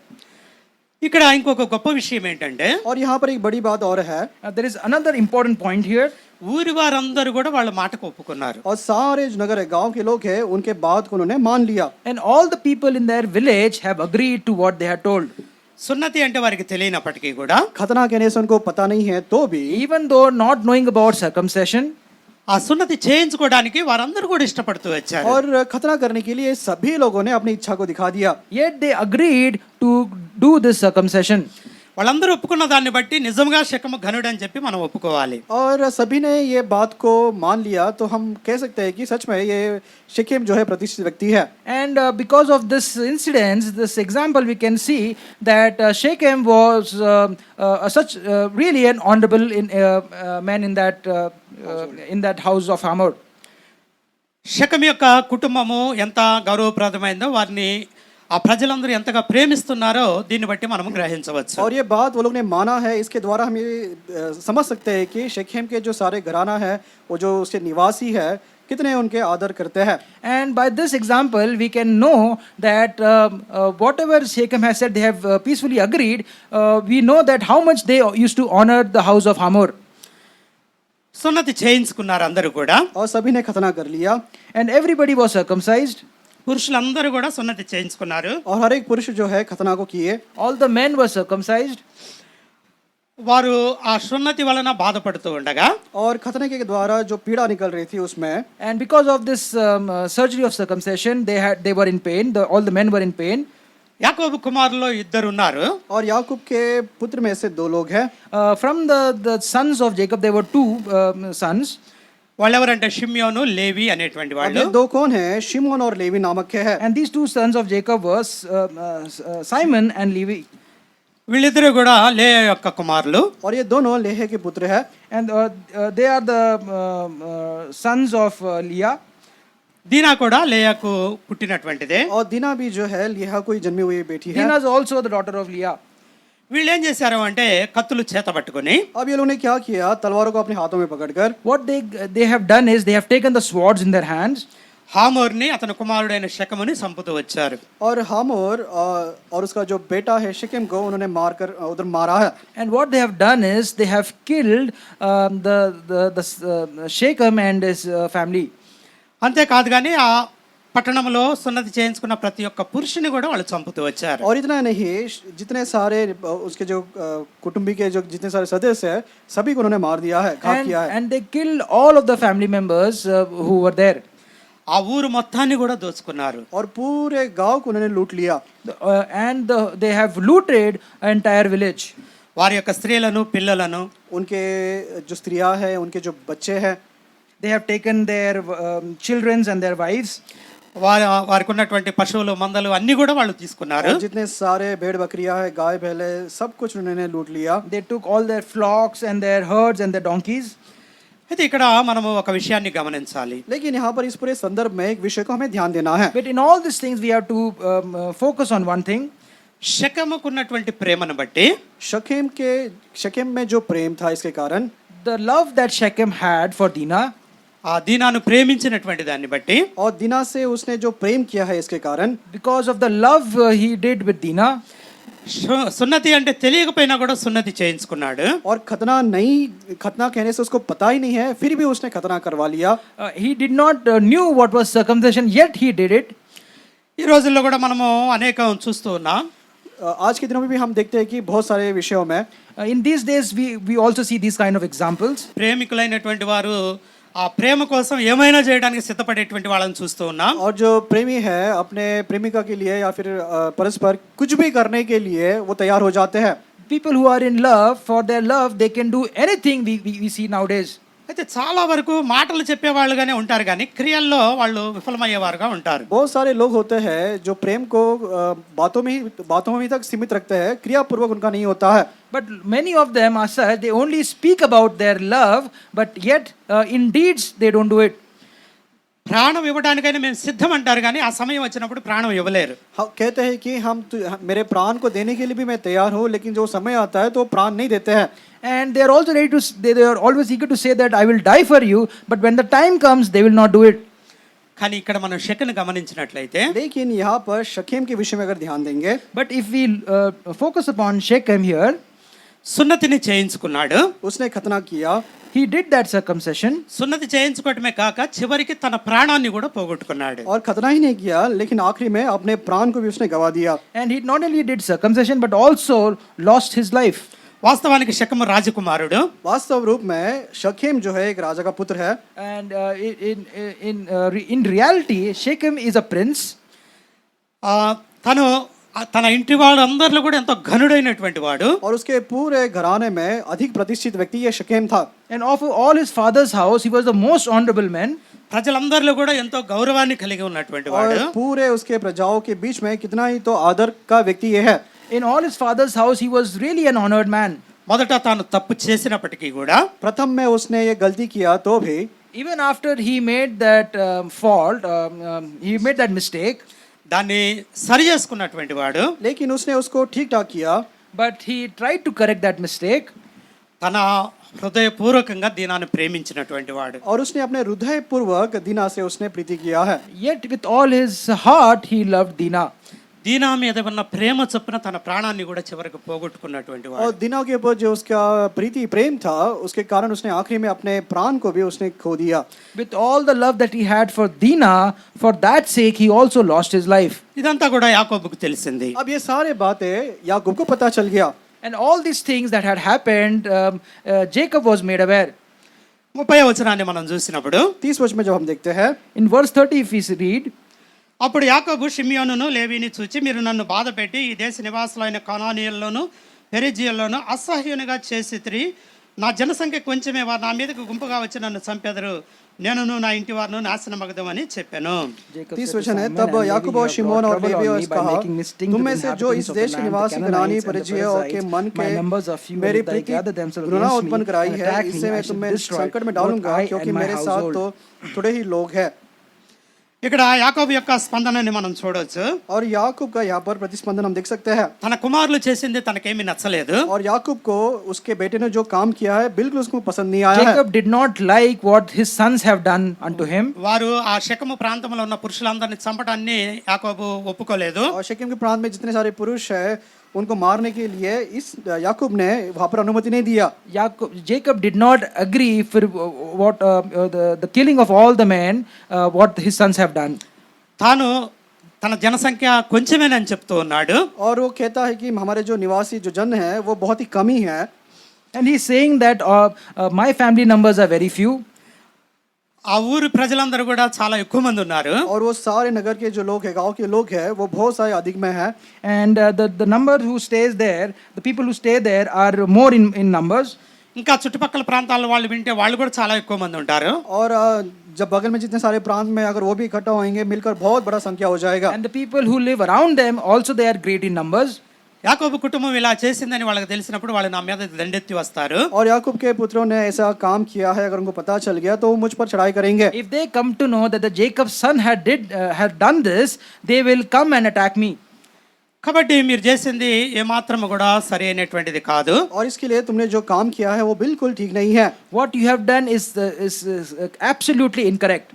S3: ఇక్కడ ఇంకొక గొప్ప విషయం ఏంటంటే,
S1: और यहाँ पर एक बड़ी बात और है,
S2: There is another important point here.
S3: ఊరి వారందరూ కూడా వాళ్ళ మాటకు ఒప్పుకున్నారు.
S1: और सारे जो नगर है, गांव के लोग हैं, उनके बात को उन्होंने मान लिया.
S2: And all the people in their village have agreed to what they had told.
S3: సున్నతి అంటే వారికి తెలియనప్పటికీ కూడా,
S1: खतना कहने से उनको पता नहीं है तो भी,
S2: Even though not knowing about circumcision,
S3: ఆ సున్నతి చేయించుకోవడానికి వారందరూ కూడా ఇష్టపడుతూ వచ్చారు.
S1: और खतना करने के लिए सभी लोगों ने अपनी इच्छा को दिखा दिया.
S2: yet they agreed to do this circumcision.
S3: వాళ్ళందరూ ఒప్పుకున్న దాన్ని బట్టి నిజంగా శకము ఘనుడు అని చెప్పి మనం ఒప్పుకోవాలి.
S1: और सभी ने ये बात को मान लिया तो हम कह सकते हैं कि सच में ये शेकेम जो है प्रतिष्ठित व्यक्ति है.
S2: And because of this incident, this example, we can see that Shechem was such really an honorable man in that house of Hamor.
S3: శకం యొక్క కుటుంబము ఎంత గౌరవప్రదమైందో, వారిని ఆ ప్రజలందరూ ఎంతగా ప్రేమిస్తున్నారో దీన్ని బట్టి మనం గ్రహించవచ్చు.
S1: और ये बात वो लोग ने माना है, इसके द्वारा हम ये समझ सकते हैं कि शेकेम के जो सारे घराना है, वो जो उसके निवासी है, कितने उनके आदर करते हैं.
S2: And by this example, we can know that whatever Shechem has said, they have peacefully agreed. We know that how much they used to honor the house of Hamor.
S3: సున్నతి చేయించుకున్నారు అందరూ కూడా.
S1: और सभी ने खतना कर लिया.
S2: And everybody was circumcised.
S3: పురుషులందరూ కూడా సున్నతి చేయించుకున్నారు.
S1: और हर एक पुरुष जो है खतना को किए.
S2: All the men were circumcised.
S3: వారు ఆ సున్నతి వలన బాధపడుతూ ఉండగా,
S1: और खतने के द्वारा जो पीड़ा निकल रही थी उसमें,
S2: And because of this surgery of circumcision, they were in pain. All the men were in pain.
S3: యాకోబు కుమారులో ఇద్దరు ఉన్నారు.
S1: और याकूब के पुत्र में से 2 लोग हैं.
S2: From the sons of Jacob, there were 2 sons.
S3: వాళ్ళెవరంటే షిమ్యోను, లేవి అనేటువంటి
S1: अब
S3: వాళ్ళు.
S1: ये 2 कौन हैं? शिमोन और लेवी नामक के हैं.
S2: And these 2 sons of Jacob were Simon and Levi.
S3: వీళ్ళిద్దరూ కూడా లేయా యొక్క కుమారులు.
S1: और ये दोनों लेहे के पुत्र हैं.
S2: And they are the sons of Leah.
S3: దీనా కూడా లేయాకు పుట్టినటువంటిదే.
S1: और दीना भी जो है लिहा कोई जन्मी हुई बेटी है.
S2: Dinah is also the daughter of Leah.
S3: వీళ్ళు ఏం చేశారు అంటే కత్తులు చేత పట్టుకొని,
S1: अब ये लोगों ने क्या किया? तलवारों को अपने हाथों में पकड़कर,
S2: What they have done is they have taken the swords in their hands.
S3: హామోర్ని అతని కుమారుడైన శకముని చంపుతూ వచ్చారు.
S1: और हामोर और उसका जो बेटा है शेकेम को उन्होंने मारकर उधर मारा है.
S2: And what they have done is they have killed the Shechem and his family.
S3: అంతేకాదు కానీ ఆ పట్టణంలో సున్నతి చేయించుకున్న ప్రతి ఒక్క పురుషుని కూడా వాళ్ళు చంపుతూ వచ్చారు.
S1: और इतना नहीं, जितने सारे उसके जो कुटुंबी के जो जितने सारे सदस्य हैं, सभी को उन्होंने मार दिया है, घात किया है.
S2: And they killed all of the family members who were there.
S3: ఆ ఊరు మొత్తాన్ని కూడా దోచుకున్నారు.
S1: और पूरे गांव को उन्होंने लूट लिया.
S2: And they have looted an entire village.
S3: వారి యొక్క స్త్రీలను, పిల్లలను,
S1: उनके जो स्त्रियां हैं, उनके जो बच्चे हैं,
S2: They have taken their children and their wives.
S3: వారికి ఉన్నటువంటి పశువులు మందలు అన్ని కూడా వాళ్ళు తీసుకున్నారు.
S1: और जितने सारे भेड़ बकरियां है, गाय बैले, सब कुछ उन्होंने लूट लिया.
S2: They took all their flocks and their herds and their donkeys.
S3: అయితే ఇక్కడ మనము ఒక విషయాన్ని గమనించాలి.
S1: लेकिन यहाँ पर इस पूरे संदर्भ में एक विषय को हमें ध्यान देना है.
S2: But in all these things, we have to focus on one thing.
S3: శకెముకున్నటువంటి ప్రేమను బట్టి
S1: शकेम में जो प्रेम था, इसके कारण
S2: The love that Shechem had for Dinah,
S3: ఆ దీనాను ప్రేమించినటువంటి దాన్ని బట్టి
S1: और दीना से उसने जो प्रेम किया है, इसके कारण
S2: because of the love he did with Dinah,
S3: సున్నతి అంటే తెలియకపోయినా కూడా సున్నతి చేయించుకున్నాడు.
S1: और खतना कहने से उसको पता ही नहीं है, फिर भी उसने खतना करवा लिया.
S2: he did not knew what was circumcision, yet he did it.
S3: ఈ రోజుల్లో కూడా మనము అనేకం చూస్తూ ఉన్నాం.
S1: आज के दिनों में भी हम देखते हैं कि बहुत सारे विषयों में
S2: In these days, we also see these kind of examples.
S3: ప్రేమికులైనటువంటి వారు ఆ ప్రేమ కోసం ఏమైనా చేయడానికి సిద్ధపడేటువంటి వాళ్ళని చూస్తూ ఉన్నాం.
S1: और जो प्रेमी है अपने प्रेमिका के लिए या फिर परस्पर कुछ भी करने के लिए वो तैयार हो जाते हैं.
S2: People who are in love, for their love, they can do anything we see nowadays.
S3: అయితే చాలా వరకు మాటలు చెప్పేవాళ్ళుగానే ఉంటారు కానీ క్రియల్లో వాళ్ళు విఫలమయ్యేవారుగా ఉంటారు.
S1: बहुत सारे लोग होते हैं जो प्रेम को बातों में तक सीमित रखते हैं, क्रियापूर्वक उनका नहीं होता है.
S2: But many of them are such, they only speak about their love, but yet in deeds they don't do it.
S3: ప్రాణం ఇవ్వడానికైనా మేము సిద్ధం అంటారు కానీ ఆ సమయం వచ్చినప్పుడు ప్రాణం ఇవ్వలేరు.
S1: कहते हैं कि मेरे प्राण को देने के लिए भी मैं तैयार हूँ, लेकिन जो समय आता है तो प्राण नहीं देते हैं.
S2: And they are also ready to, they are always eager to say that I will die for you, but when the time comes, they will not do it.
S3: కానీ ఇక్కడ మనం శకుని గమనించినట్లయితే
S1: लेकिन यहाँ पर शकेम के विषय में अगर ध्यान देंगे,
S2: But if we focus upon Shechem here,
S3: సున్నతిని చేయించుకున్నాడు.
S1: उसने खतना किया.
S2: he did that circumcision.
S3: సున్నతి చేయించుకోవటమే కాక చివరికి తన ప్రాణాన్ని కూడా పోగొట్టుకున్నాడు.
S1: और खतना ही नहीं किया, लेकिन आखिरी में अपने प्राण को भी उसने गवा दिया.
S2: And he not only did circumcision, but also lost his life.
S3: వాస్తవానికి శకము రాజకుమారుడు.
S1: वास्तव रूप में शकेम जो है एक राजा का पुत्र है.
S2: And in reality, Shechem is a prince.
S3: తను తన ఇంటి వాళ్ళందరిలో కూడా ఎంతో ఘనుడైనటువంటి వాడు.
S1: और उसके पूरे घराने में अधिक प्रतिष्ठित व्यक्ति ये शकेम था.
S2: And of all his father's house, he was the most honorable man.
S3: ప్రజలందరిలో కూడా ఎంతో గౌరవాన్ని కలిగి ఉన్నటువంటి వాడు.
S1: और पूरे उसके प्रजाओं के बीच में कितना ही तो आदर का व्यक्ति ये है.
S2: In all his father's house, he was really an honored man.
S3: మొదట తాను తప్పు చేసినప్పటికీ కూడా
S1: प्रथम में उसने ये गलती किया तो भी
S2: Even after he made that fault, he made that mistake,
S3: దాన్ని సరి చేసుకున్నటువంటి వాడు.
S1: लेकिन उसने उसको ठीक ठाक किया.
S2: but he tried to correct that mistake.
S3: తన హృదయపూర్వకంగా దీనాన్ని ప్రేమించినటువంటి వాడు.
S1: और उसने अपने हृदय पूर्वक दीना से उसने प्रीति किया है.
S2: Yet with all his heart, he loved Dinah.
S3: దీనా మీద ఉన్న ప్రేమ చొప్పున తన ప్రాణాన్ని కూడా చివరికి పోగొట్టుకున్నటువంటి
S1: और
S3: వాడు.
S1: दीना के ऊपर जो उसका प्रेम था, उसके कारण उसने आखिरी में अपने प्राण को भी उसने खो दिया.
S2: With all the love that he had for Dinah, for that sake, he also lost his life.
S3: ఇదంతా కూడా యాకోబుకు తెలిసింది.
S1: अब ये सारे बातें याकूब को पता चल गया.
S2: And all these things that had happened, Jacob was made aware.
S3: 30వ వచనాన్ని మనం చూసినప్పుడు
S1: 30 वचन में जब हम देखते हैं,
S2: In verse 30, if we read,
S3: అప్పుడు యాకోబు షిమ్యోనును లేవీని చూచి మీరు నన్ను బాధ పెట్టి ఈ దేశ నివాసులైన కనానీయుల్లోను పెరిజీయుల్లోను అసహ్యునిగా చేసితిరి. నా జనసంఖ్య కొంచెమే, వారు నా మీదకు గుంపుగా వచ్చి నన్ను చంపెదరు. నేనును నా ఇంటి వారిను నాశనమగదమని చెప్పాను.
S1: 30 वचन है, तब याकूब और शिमोन और लेवी और कहा, तुम में से जो इस देश के निवासी कनानी परिचय और के मन के मेरी प्रीति घृणा उत्पन्न कराई है, इससे मैं तुम्हें संकट में डालूंगा, क्योंकि मेरे साथ तो थोड़े ही लोग हैं.
S3: ఇక్కడ యాకోబు యొక్క స్పందనని మనం చూడొచ్చు.
S1: और याकूब का यहाँ पर प्रतिस्पंदन हम देख सकते हैं.
S3: తన కుమారులు చేసింది తనకేమీ నచ్చలేదు.
S1: और याकूब को उसके बेटे ने जो काम किया है बिल्कुल उसको पसंद नहीं आया है.
S2: Jacob did not like what his sons have done unto him.
S3: వారు ఆ శెకెము ప్రాంతంలో ఉన్న పురుషులందరినీ చంపడాన్ని యాకోబు ఒప్పుకోలేదు.
S1: और शकेम के प्रांत में जितने सारे पुरुष हैं उनको मारने के लिए इस याकूब ने वहाँ पर अनुमति नहीं दिया.
S2: Jacob did not agree for what the killing of all the men, what his sons have done.
S3: తాను తన జనసంఖ్య కొంచెమేనని చెప్తూ ఉన్నాడు.
S1: और वो कहता है कि हमारे जो निवासी जो जन है वो बहुत ही कम ही है.
S2: And he is saying that my family numbers are very few.
S3: ఆ ఊరి ప్రజలందరూ కూడా చాలా ఎక్కువ మంది ఉన్నారు.
S1: और वो सारे नगर के जो लोग हैं, गांव के लोग हैं, वो बहुत सारे अधिक में है.
S2: And the number who stays there, the people who stay there are more in numbers.
S3: ఇంకా చుట్టుపక్కల ప్రాంతాల వాళ్ళు వింటే వాళ్ళు కూడా చాలా ఎక్కువ మంది ఉంటారు.
S1: और जब बगल में जितने सारे प्रांत में अगर वो भी इकट्ठा होंगे मिलकर बहुत बड़ा संख्या हो जाएगा.
S2: And the people who live around them also they are great in numbers.
S3: యాకోబు కుటుంబం ఇలా చేసిందని వాళ్ళకి తెలిసినప్పుడు వాళ్ళు నా మీద దండెత్తి వస్తారు.
S1: और याकूब के पुत्रों ने ऐसा काम किया है, अगर उनको पता चल गया तो वो मुझ पर चढ़ाई करेंगे.
S2: If they come to know that the Jacob's son had done this, they will come and attack me.
S3: కాబట్టి మీరు చేసింది ఏమాత్రం కూడా సరి అయినటువంటిది కాదు.
S1: और इसके लिए तुमने जो काम किया है वो बिल्कुल ठीक नहीं है.
S2: What you have done is absolutely incorrect.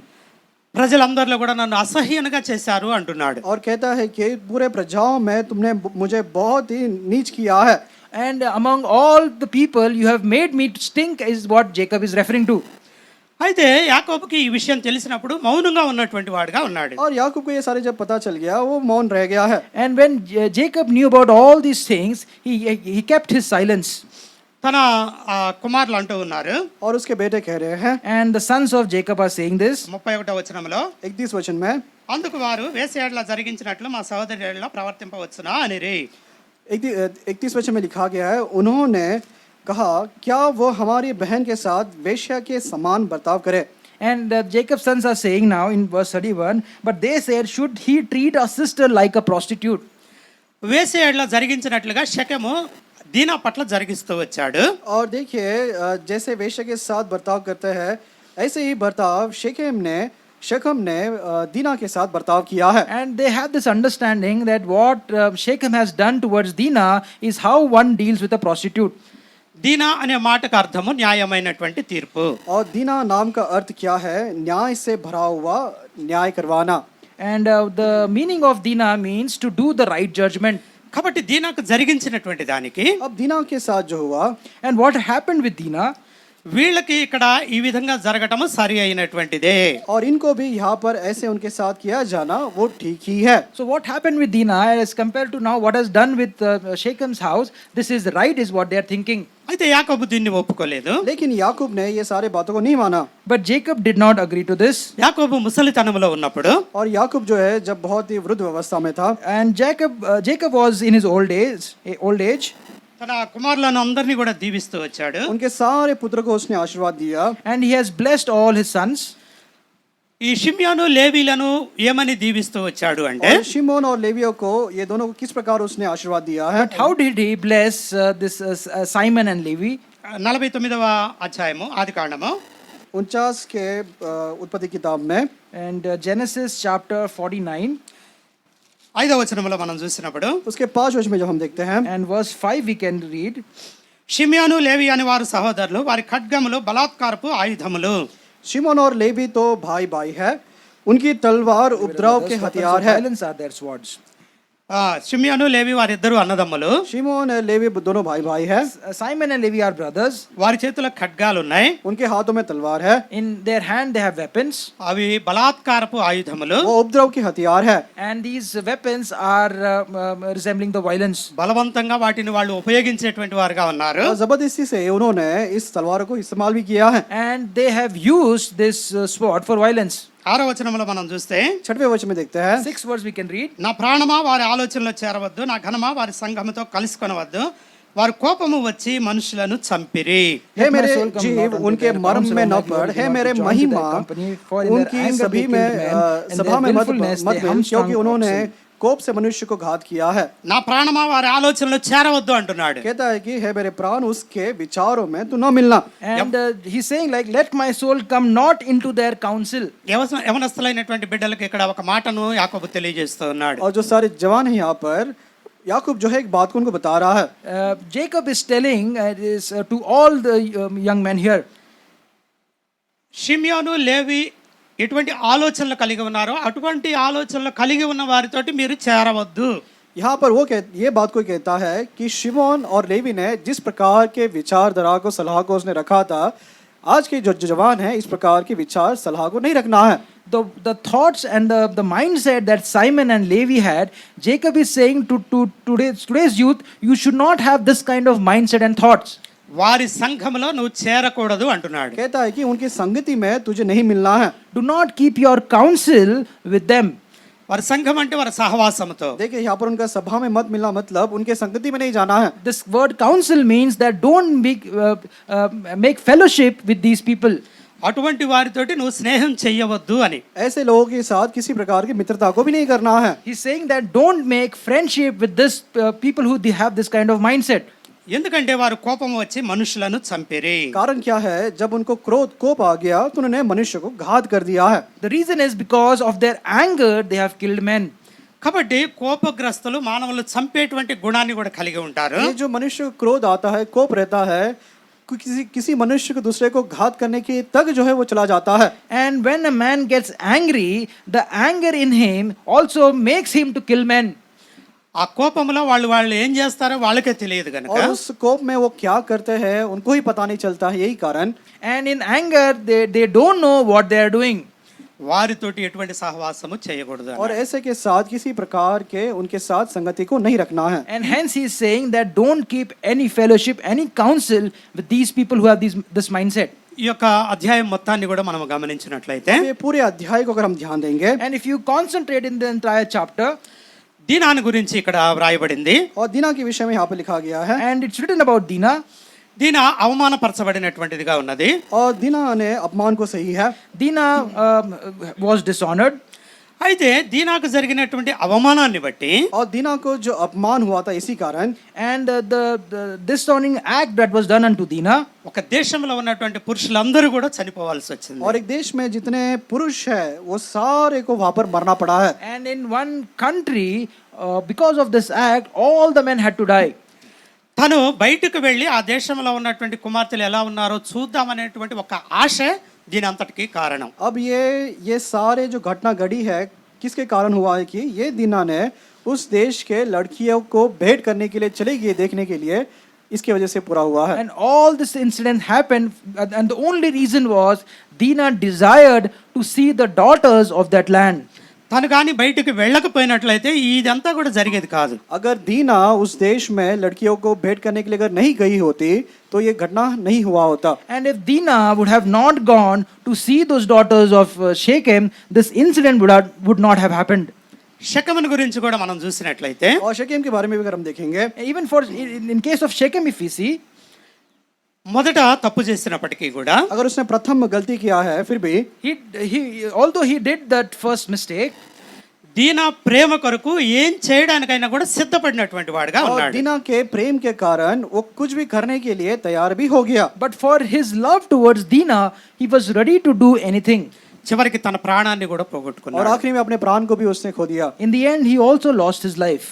S3: ప్రజలందరిలో కూడా నన్ను అసహ్యంగా చేశారు అంటున్నాడు.
S1: और कहता है कि पूरे प्रजाओं में तुमने मुझे बहुत ही नीच किया है.
S2: And among all the people you have made me to stink is what Jacob is referring to.
S3: అయితే యాకోబుకి ఈ విషయం తెలిసినప్పుడు మౌనంగా ఉన్నటువంటి వాడుగా ఉన్నాడు.
S1: और याकूब को ये सारे जब पता चल गया वो मौन रह गया है.
S2: And when Jacob knew about all these things, he kept his silence.
S3: తన కుమారులు అంటూ ఉన్నారు.
S1: और उसके बेटे कह रहे हैं.
S2: And the sons of Jacob are saying this.
S3: 31వ వచనంలో
S1: 31 वचन में
S3: అందుకు వారు వేశ్యల జరిగించినట్లు మా సహోదరుల ప్రవర్తింపవచ్చునా అనిరి.
S1: 31 वचन में लिखा गया है, उन्होंने कहा क्या वो हमारी बहन के साथ वेश्या के समान बर्ताव करे.
S2: And Jacob's sons are saying now in verse 31, but they said, should he treat our sister like a prostitute?
S3: వేశ్యల జరిగించినట్లుగా షెకెము దీనా పట్ల జరిగిస్తూ వచ్చాడు.
S1: और देखिए जैसे वेश्या के साथ बर्ताव करते हैं ऐसे ही बर्ताव शेखम ने दीना के साथ बर्ताव किया है.
S2: And they have this understanding that what Shechem has done towards Dinah is how one deals with a prostitute.
S3: దీనా అనే మాటకు అర్థము న్యాయమైనటువంటి తీర్పు.
S1: और दीना नाम का अर्थ क्या है? न्याय से भरा हुआ, न्याय करवाना.
S2: And the meaning of Dinah means to do the right judgment.
S3: కాబట్టి దీనాకు జరిగించినటువంటి దానికి
S1: अब दीना के साथ जो हुआ,
S2: And what happened with Dinah?
S3: వీళ్ళకి ఇక్కడ ఈ విధంగా జరగటము సరి అయినటువంటిదే.
S1: और इनको भी यहाँ पर ऐसे उनके साथ किया जाना वो ठीक ही है.
S2: So what happened with Dinah as compared to now what has done with Shechem's house, this is right is what they are thinking.
S3: అయితే యాకోబు దీన్ని ఒప్పుకోలేదు.
S1: लेकिन याकूब ने ये सारे बातों को नहीं माना.
S2: But Jacob did not agree to this.
S3: యాకోబు ముసలితనంలో ఉన్నప్పుడు
S1: और याकूब जो है जब बहुत ही वृद्ध अवस्था में था,
S2: And Jacob was in his old age.
S3: తన కుమారులను అందరినీ కూడా దీవిస్తూ వచ్చాడు.
S1: उनके सारे पुत्र को उसने आशीर्वाद दिया.
S2: And he has blessed all his sons.
S3: ఈ షిమ్యోను లేవీలను ఏమని దీవిస్తూ వచ్చాడు అంటే
S1: और शिमोन और लेवियों को ये दोनों को किस प्रकार उसने आशीर्वाद दिया है.
S2: But how did he bless this Simon and Levi?
S3: 49వ అధ్యాయము ఆదికాండము
S1: 49 के उत्पत्ति किताब में
S2: And Genesis chapter 49
S3: 5వ వచనంలో మనం చూసినప్పుడు
S1: उसके 5 वचन में जब हम देखते हैं
S2: and verse 5 we can read.
S3: షిమ్యోను లేవి అని వారు సహోదరులు, వారి ఖడ్గములు బలాత్కారపు ఆయుధములు.
S1: शिमोन और लेवी तो भाई भाई है, उनकी तलवार उपद्रव के हथियार है.
S2: Violence are their swords.
S3: షిమ్యోను లేవి వారిద్దరు అన్నదమ్ములు.
S1: शिमोन और लेवी दोनों भाई भाई है.
S2: Simon and Levi are brothers.
S3: వారి చేతుల ఖడ్గాలు ఉన్నాయి.
S1: उनके हाथों में तलवार है.
S2: In their hand they have weapons.
S3: అవి బలాత్కారపు ఆయుధములు.
S1: वो उपद्रव के हथियार है.
S2: And these weapons are resembling the violence.
S3: బలవంతంగా వాటిని వాళ్ళు ఉపయోగించేటువంటి వారుగా ఉన్నారు.
S1: और जबरदस्ती से उन्होंने इस तलवार को इस्तेमाल भी किया है.
S2: And they have used this sword for violence.
S3: 6వ వచనంలో మనం చూస్తే
S1: 6वें वचन में देखते हैं
S2: 6 verse we can read.
S3: నా ప్రాణమా వారి ఆలోచనలో చేరవద్దు, నా ఘనమా వారి సంఘముతో కలుసుకొనవద్దు, వారి కోపము వచ్చి మనుషులను చంపిరి.
S1: हे मेरे जीव उनके मर्म में न पड़, हे मेरे महिमा उनकी सभी में सभा में मत मिल, क्योंकि उन्होंने कोप से मनुष्य को घात किया है.
S3: నా ప్రాణమా వారి ఆలోచనలో చేరవద్దు అంటున్నాడు.
S1: कहता है कि हे मेरे प्राण उसके विचारों में तू न मिलना.
S2: And he's saying like let my soul come not into their counsel.
S3: యవనస్తులైనటువంటి బిడ్డలకు ఇక్కడ ఒక మాటను యాకోబు తెలియజేస్తూ ఉన్నాడు.
S1: और जो सारे जवान हैं यहाँ पर, याकूब जो है एक बात को उनको बता रहा है.
S2: Jacob is telling to all the young men here.
S3: షిమ్యోను లేవి ఎటువంటి ఆలోచనలు కలిగి ఉన్నారో అటువంటి ఆలోచనలు కలిగి ఉన్న వారితోటి మీరు చేరవద్దు.
S1: यहाँ पर वो ये बात को कहता है कि शिमोन और लेवी ने जिस प्रकार के विचारधारा को सलाह को उसने रखा था, आज के जो जवान हैं इस प्रकार के विचार सलाह को नहीं रखना है.
S2: The thoughts and the mindset that Simon and Levi had, Jacob is saying to today's youth, you should not have this kind of mindset and thoughts.
S3: వారి సంఘములో నువ్వు చేరకూడదు అంటున్నాడు.
S1: कहता है कि उनकी संगति में तुझे नहीं मिलना है.
S2: Do not keep your counsel with them.
S3: వారి సంఘం అంటే వారి సహవాసంతో.
S1: देखिए यहाँ पर उनका सभा में मत मिलना मतलब उनके संगति में नहीं जाना है.
S2: This word counsel means that don't make fellowship with these people.
S3: అటువంటి వారితోటి నువ్వు స్నేహం చెయ్యవద్దు అని.
S1: ऐसे लोगों के साथ किसी प्रकार की मित्रता को भी नहीं करना है.
S2: He's saying that don't make friendship with this people who they have this kind of mindset.
S3: ఎందుకంటే వారు కోపం వచ్చి మనుషులను చంపేరి.
S1: कारण क्या है, जब उनको कोप आ गया तो उन्होंने मनुष्य को घात कर दिया है.
S2: The reason is because of their anger they have killed men.
S3: కాబట్టి కోపగ్రస్తులు మానవులు చంపేటువంటి గుణాన్ని కూడా కలిగి ఉంటారు.
S1: ये जो मनुष्य को क्रोध आता है, कोप रहता है, किसी मनुष्य को दूसरे को घात करने के तक जो है वो चला जाता है.
S2: And when a man gets angry, the anger in him also makes him to kill men.
S3: ఆ కోపంలో వాళ్ళు ఏం చేస్తారో వాళ్ళకే తెలియదు గనుక.
S1: और उस कोप में वो क्या करते हैं उनको ही पता नहीं चलता है, यही कारण.
S2: And in anger they don't know what they are doing.
S3: వారితోటి ఎటువంటి సహవాసము చేయకూడదు.
S1: और ऐसे के साथ किसी प्रकार के उनके साथ संगति को नहीं रखना है.
S2: And hence he is saying that don't keep any fellowship, any counsel with these people who have this mindset.
S3: ఈ యొక్క అధ్యాయం మొత్తాన్ని కూడా మనం గమనించినట్లయితే
S1: ये पूरे अध्याय को अगर हम ध्यान देंगे,
S2: and if you concentrate in the entire chapter,
S3: దీనాని గురించి ఇక్కడ వ్రాయబడింది.
S1: और दीना के विषय में यहाँ पे लिखा गया है.
S2: and it's written about Dina.
S3: దీన అవమానపరచబడినటువంటిదిగా ఉన్నది.
S1: और दीना ने अपमान को सही है.
S2: Dina was dishonored.
S3: అయితే దీనాకు జరిగినటువంటి అవమానాన్ని బట్టి
S1: और दीना को जो अपमान हुआ था इसी कारण,
S2: and the dishonoring act that was done unto Dina,
S3: ఒక దేశంలో ఉన్నటువంటి పురుషులందరూ కూడా చనిపోవాల్సి వచ్చింది.
S1: और एक देश में जितने पुरुष है वो सारे को वहां पर मरना पड़ा है.
S2: and in one country because of this act all the men had to die.
S3: తను బయటకు వెళ్ళి ఆ దేశంలో ఉన్నటువంటి కుమార్తెలు ఎలా ఉన్నారో చూద్దామనేటువంటి ఒక ఆశ దీని అంతటికి కారణం.
S1: अब ये सारे जो घटना घटी है किसके कारण हुआ है कि ये दीना ने उस देश के लड़कियों को भेंट करने के लिए चली गई देखने के लिए, इसकी वजह से पूरा हुआ है.
S2: And all this incident happened and the only reason was Dina desired to see the daughters of that land.
S3: తను కానీ బయటకు వెళ్ళకపోయినట్లయితే ఇదంతా కూడా జరిగేది కాదు.
S1: अगर दीना उस देश में लड़कियों को भेंट करने के लिए अगर नहीं गई होती तो ये घटना नहीं हुआ होता.
S2: And if Dina would have not gone to see those daughters of Shechem, this incident would not have happened.
S3: షెకెమును గురించి కూడా మనం చూసినట్లయితే,
S1: और शकेम के बारे में भी अगर हम देखेंगे,
S2: Even for in case of Shechem if we see,
S3: మొదట తప్పు చేసినప్పటికీ కూడా
S1: अगर उसने प्रथम गलती किया है फिर भी,
S2: he although he did that first mistake,
S3: దీనా ప్రేమ కొరకు ఏం చేయడానికైనా కూడా సిద్ధపడినటువంటి వాడుగా
S1: और
S3: ఉన్నాడు.
S1: दीना के प्रेम के कारण वो कुछ भी करने के लिए तैयार भी हो गया.
S2: but for his love towards Dina, he was ready to do anything.
S3: చివరికి తన ప్రాణాన్ని కూడా
S1: और
S3: పోగొట్టుకున్నాడు.
S1: आखिरी में अपने प्राण को भी उसने खो दिया.
S2: In the end, he also lost his life.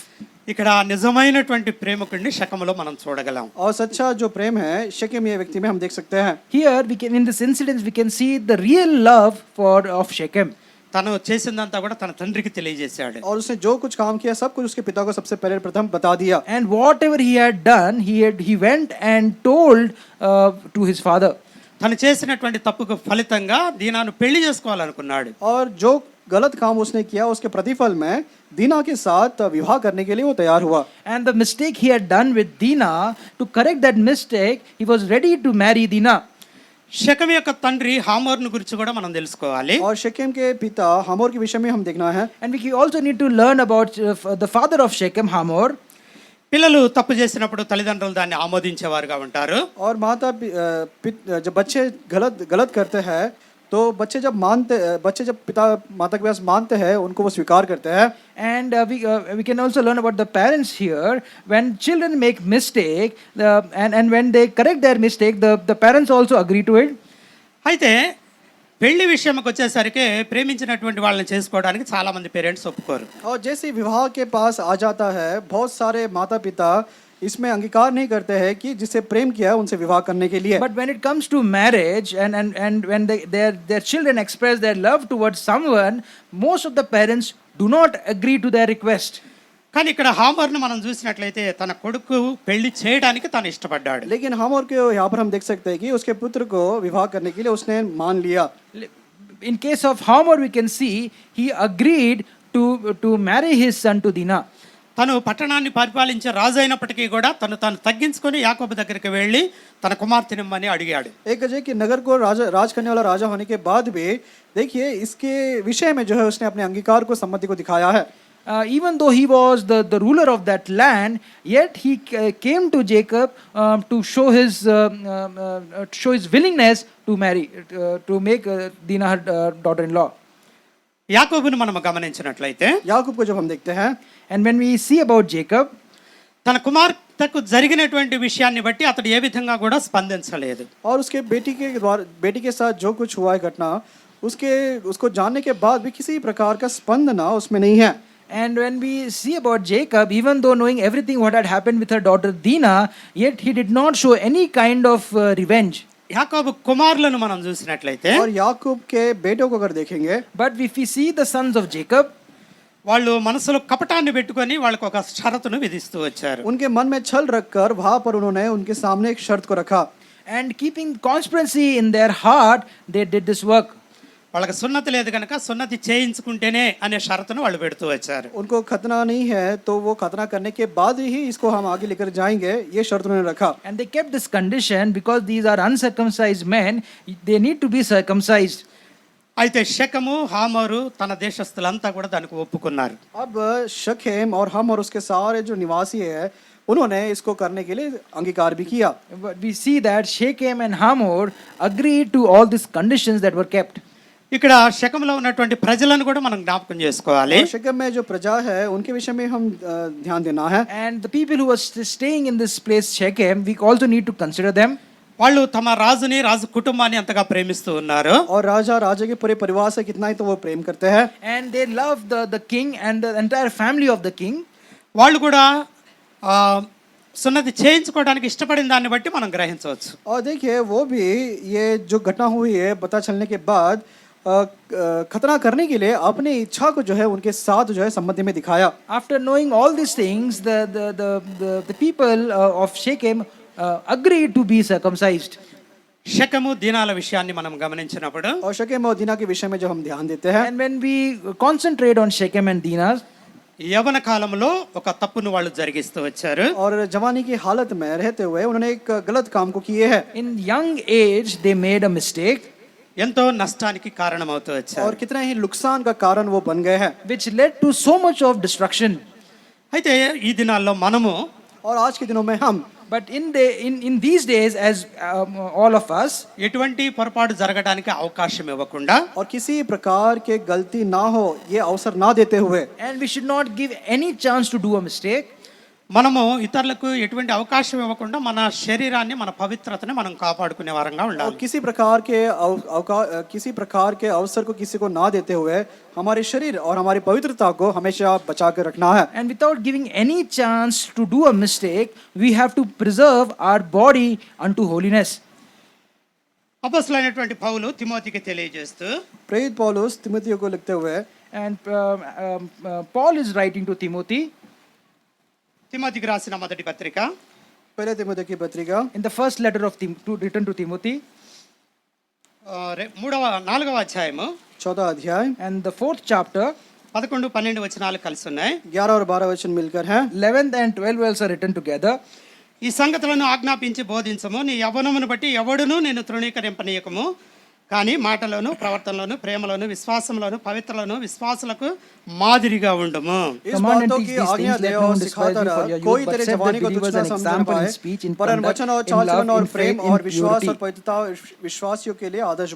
S3: ఇక్కడ నిజమైనటువంటి ప్రేమకుడిని శకములో మనం చూడగలం.
S1: और सच्चा जो प्रेम है शकेम ये व्यक्ति में हम देख सकते हैं.
S2: Here, in this incident, we can see the real love of Shechem.
S3: తను చేసిందంతా కూడా తన తండ్రికి తెలియజేశాడు.
S1: और उसने जो कुछ काम किया सब कुछ उसके पिता को सबसे पहले प्रथम बता दिया.
S2: And whatever he had done, he went and told to his father.
S3: తను చేసినటువంటి తప్పుకు ఫలితంగా దీనాను పెళ్లి చేసుకోవాలనుకున్నాడు.
S1: और जो गलत काम उसने किया उसके प्रतिफल में दीना के साथ विवाह करने के लिए वो तैयार हुआ.
S2: And the mistake he had done with Dina, to correct that mistake, he was ready to marry Dina.
S3: షెకెము యొక్క తండ్రి హామోరును గురించి కూడా మనం తెలుసుకోవాలి.
S1: और शकेम के पिता हमोर के विषय में हम देखना है.
S2: And we also need to learn about the father of Shechem, Hamor.
S3: పిల్లలు తప్పు చేసినప్పుడు తల్లిదండ్రులు దాన్ని ఆమోదించేవారుగా ఉంటారు.
S1: और जब बच्चे गलत करते हैं तो बच्चे जब पिता माता के पास मानते हैं उनको वो स्वीकार करते हैं.
S2: And we can also learn about the parents here. When children make mistake, and when they correct their mistake, the parents also agree to it.
S3: అయితే పెళ్లి విషయంకి వచ్చేసరికి ప్రేమించినటువంటి వాళ్ళని చేసుకోవడానికి చాలా మంది పేరెంట్స్ ఒప్పుకోరు.
S1: और जैसे विवाह के पास आ जाता है बहुत सारे माता पिता इसमें अंगीकार नहीं करते हैं कि जिससे प्रेम किया उनसे विवाह करने के लिए.
S2: But when it comes to marriage and when their children express their love towards someone, most of the parents do not agree to their request.
S3: కానీ ఇక్కడ హామర్ను మనం చూసినట్లయితే తన కొడుకు పెళ్లి చేయడానికి తను ఇష్టపడ్డాడు.
S1: लेकिन हम और के यहाँ पर हम देख सकते हैं कि उसके पुत्र को विवाह करने के लिए उसने मान लिया.
S2: In case of Hamor, we can see he agreed to marry his son to Dina.
S3: తను పట్టణాన్ని పరిపాలించే రాజు అయినప్పటికీ కూడా తను తగ్గించుకొని యాకోబు దగ్గరికి వెళ్ళి తన కుమార్తెనిమ్మని అడిగాడు.
S1: एक अजय कि नगर को राज करने वाला राजा होने के बाद भी देखिए इसके विषय में जो है उसने अपने अंगीकार को सम्मति को दिखाया है.
S2: Even though he was the ruler of that land, yet he came to Jacob to show his willingness to marry, to make Dinah her daughter-in-law.
S3: యాకోబును మనం గమనించినట్లయితే
S1: याकूब को जब हम देखते हैं,
S2: And when we see about Jacob,
S3: తన కుమార్తెకు జరిగినటువంటి విషయాన్ని బట్టి అతడు ఏ విధంగా కూడా స్పందించలేదు.
S1: और उसके बेटी के साथ जो कुछ हुआ है घटना, उसको जानने के बाद भी किसी प्रकार का स्पंदना उसमें नहीं है.
S2: and when we see about Jacob, even though knowing everything what had happened with her daughter Dinah, yet he did not show any kind of revenge.
S3: యాకోబు కుమారులను మనం చూసినట్లయితే
S1: और याकूब के बेटों को अगर देखेंगे,
S2: But if we see the sons of Jacob,
S3: వాళ్ళు మనసులో కపటాన్ని పెట్టుకొని వాళ్ళకు ఒక షరతును విధిస్తూ వచ్చారు.
S1: उनके मन में छल रखकर वहां पर उन्होंने उनके सामने एक शर्त को रखा.
S2: and keeping conspiracy in their heart, they did this work.
S3: వాళ్ళకి సున్నతి లేదు కనుక సున్నతి చేయించుకుంటేనే అనే షరతును వాళ్ళు పెడుతూ వచ్చారు.
S1: उनको खतना नहीं है तो वो खतना करने के बाद ही इसको हम आगे लेकर जाएंगे, ये शर्त उन्होंने रखा.
S2: And they kept this condition because these are uncircumcised men, they need to be circumcised.
S3: అయితే షెకము హామోరు తన దేశస్తులంతా కూడా దానికి ఒప్పుకున్నారు.
S1: अब शकेम और हम और उसके सारे जो निवासी है उन्होंने इसको करने के लिए अंगीकार भी किया.
S2: But we see that Shechem and Hamor agreed to all these conditions that were kept.
S3: ఇక్కడ శకంలో ఉన్నటువంటి ప్రజలను కూడా మనం జ్ఞాపకం చేసుకోవాలి.
S1: और शकेम में जो प्रजा है उनके विषय में हम ध्यान देना है.
S2: And the people who were staying in this place Shechem, we also need to consider them.
S3: వాళ్ళు తమ రాజుని రాజు కుటుంబాన్ని అంతగా ప్రేమిస్తూ ఉన్నారు.
S1: और राजा के पूरे परिवार से कितना ही तो वो प्रेम करते हैं.
S2: And they love the king and the entire family of the king.
S3: వాళ్ళు కూడా సున్నతి చేయించుకోవడానికి ఇష్టపడిన దాన్ని బట్టి మనం గ్రహించవచ్చు.
S1: और देखिए वो भी ये जो घटना हुई है पता चलने के बाद खतना करने के लिए अपनी इच्छा को जो है उनके साथ जो है सम्मति में दिखाया.
S2: After knowing all these things, the people of Shechem agreed to be circumcised.
S3: షెకము దీనాల విషయాన్ని మనం గమనించినప్పుడు
S1: और शकेम और दीना के विषय में जब हम ध्यान देते हैं,
S2: And when we concentrate on Shechem and Dinah,
S3: యవన కాలంలో ఒక తప్పును వాళ్ళు జరిగిస్తూ వచ్చారు.
S1: और जवानी की हालत में रहते हुए उन्होंने एक गलत काम को किए हैं.
S2: in young age they made a mistake
S3: ఎంతో నష్టానికి కారణమవుతూ వచ్చారు.
S1: और कितना ही नुकसान का कारण वो बन गए हैं.
S2: which led to so much of destruction.
S3: అయితే ఈ దినాల్లో మనము
S1: और आज के दिनों में हम
S2: But in these days, as all of us,
S3: ఎటువంటి పొరపాటు జరగడానికి అవకాశం ఇవ్వకుండా
S1: और किसी प्रकार के गलती ना हो ये अवसर ना देते हुए,
S2: and we should not give any chance to do a mistake.
S3: మనము ఇతరులకు ఎటువంటి అవకాశం ఇవ్వకుండా మన శరీరాన్ని మన పవిత్రతని మనం కాపాడుకునే వారంగా
S1: और
S3: ఉండాలి.
S1: किसी प्रकार के अवसर को किसी को ना देते हुए हमारे शरीर और हमारी पवित्रता को हमेशा बचा कर रखना है.
S2: And without giving any chance to do a mistake, we have to preserve our body unto holiness.
S3: అపొస్తలుడైనటువంటి పౌలు తిమోతికి తెలియజేస్తూ
S1: प्रेरित पौलुस तिमोथियो को लिखते हुए,
S2: And Paul is writing to Timothy
S3: తిమోతికి రాసిన మొదటి పత్రిక
S1: पहले तिमोथियो की पत्रिका
S2: in the first letter of written to Timothy,
S3: 4వ అధ్యాయము
S1: 14 अध्याय
S2: and the 4th chapter,
S3: 11-12 వచనాలు కలిసి ఉన్నాయి.
S1: 11 और 12 वचन मिलकर हैं.
S2: 11th and 12th verses are written together.
S3: ఈ సంగతులను ఆజ్ఞాపించి బోధించము, నీ యవ్వనమును బట్టి ఎవడును నేను తృణీకరింపనీయకము, కానీ మాటలోను ప్రవర్తనలోను ప్రేమలోను విశ్వాసంలోను పవిత్రలోను విశ్వాసులకు మాదిరిగా ఉండము.
S1: इस बातों की आज्ञा दे और सिखाता रह, कोई तेरे जवानी को तुच्छ न समझ न पाए, पर वचन और चाल चलन और प्रेम और विश्वास और पवित्रता विश्वासियों के लिए आदर्श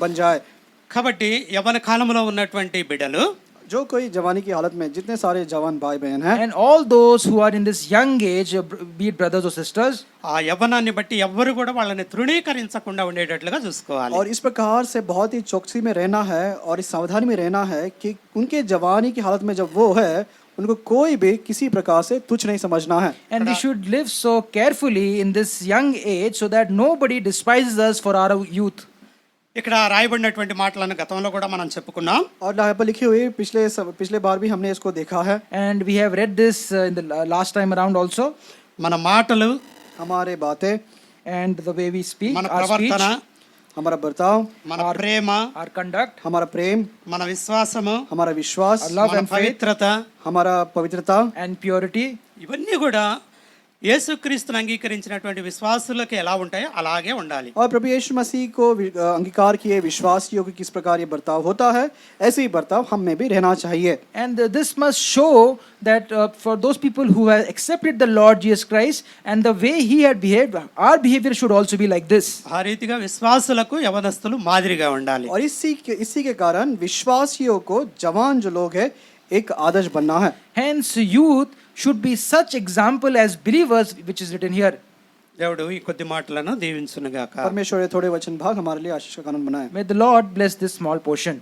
S1: बन जाए.
S3: కాబట్టి యవ్వన కాలంలో ఉన్నటువంటి బిడ్డలు,
S1: जो कोई जवानी की हालत में जितने सारे जवान भाई बहन हैं,
S2: And all those who are in this young age, be it brothers or sisters,
S3: ఆ యవ్వనాన్ని బట్టి ఎవ్వరు కూడా వాళ్ళని తృణీకరించకుండా ఉండేటట్లుగా చూసుకోవాలి.
S1: और इस प्रकार से बहुत ही चौकसी में रहना है और इस सावधानी में रहना है कि उनके जवानी की हालत में जब वो है उनको कोई भी किसी प्रकार से तुच्छ नहीं समझना है.
S2: and we should live so carefully in this young age so that nobody despises us for our youth.
S3: ఇక్కడ రాయబడినటువంటి మాటలను గతంలో కూడా మనం చెప్పుకున్నాం.
S1: और यहाँ पर लिखी हुई पिछले बार भी हमने इसको देखा है.
S2: And we have read this in the last time around also.
S3: మన మాటలు,
S1: हमारे बातें
S2: And the way we speak,
S3: మన
S2: our
S3: ప్రవర్తన,
S2: speech,
S1: हमारा बर्ताव,
S3: మన ప్రేమ,
S2: our conduct,
S1: हमारा प्रेम,
S3: మన విశ్వాసము,
S1: हमारा विश्वास,
S2: our love
S3: మన
S2: and faith,
S3: పవిత్రత,
S1: हमारा पवित्रता,
S2: and purity.
S3: ఇవన్నీ కూడా యేసుక్రీస్తును అంగీకరించినటువంటి విశ్వాసులకు ఎలా ఉంటాయో అలాగే ఉండాలి.
S1: और प्रभु यीशु मसीह को अंगीकार किए विश्वासियों को किस प्रकार ये बर्ताव होता है, ऐसे ही बर्ताव हम में भी रहना चाहिए.
S2: And this must show that for those people who have accepted the Lord Jesus Christ and the way he had behaved, our behavior should also be like this.
S3: ఆ రీతిగా విశ్వాసులకు యవనస్తులు మాదిరిగా ఉండాలి.
S1: और इसी के कारण विश्वासियों को जवान जो लोग हैं एक आदर्श बनना है.
S2: Hence, youth should be such example as believers, which is written here.
S3: దేవుడు ఈ కొద్ది మాటలను దీవించునుగాక.
S1: परमेश्वर ये थोड़े वचन भाग हमारे लिए आशीष का कारण बनाए.
S2: May the Lord bless this small portion.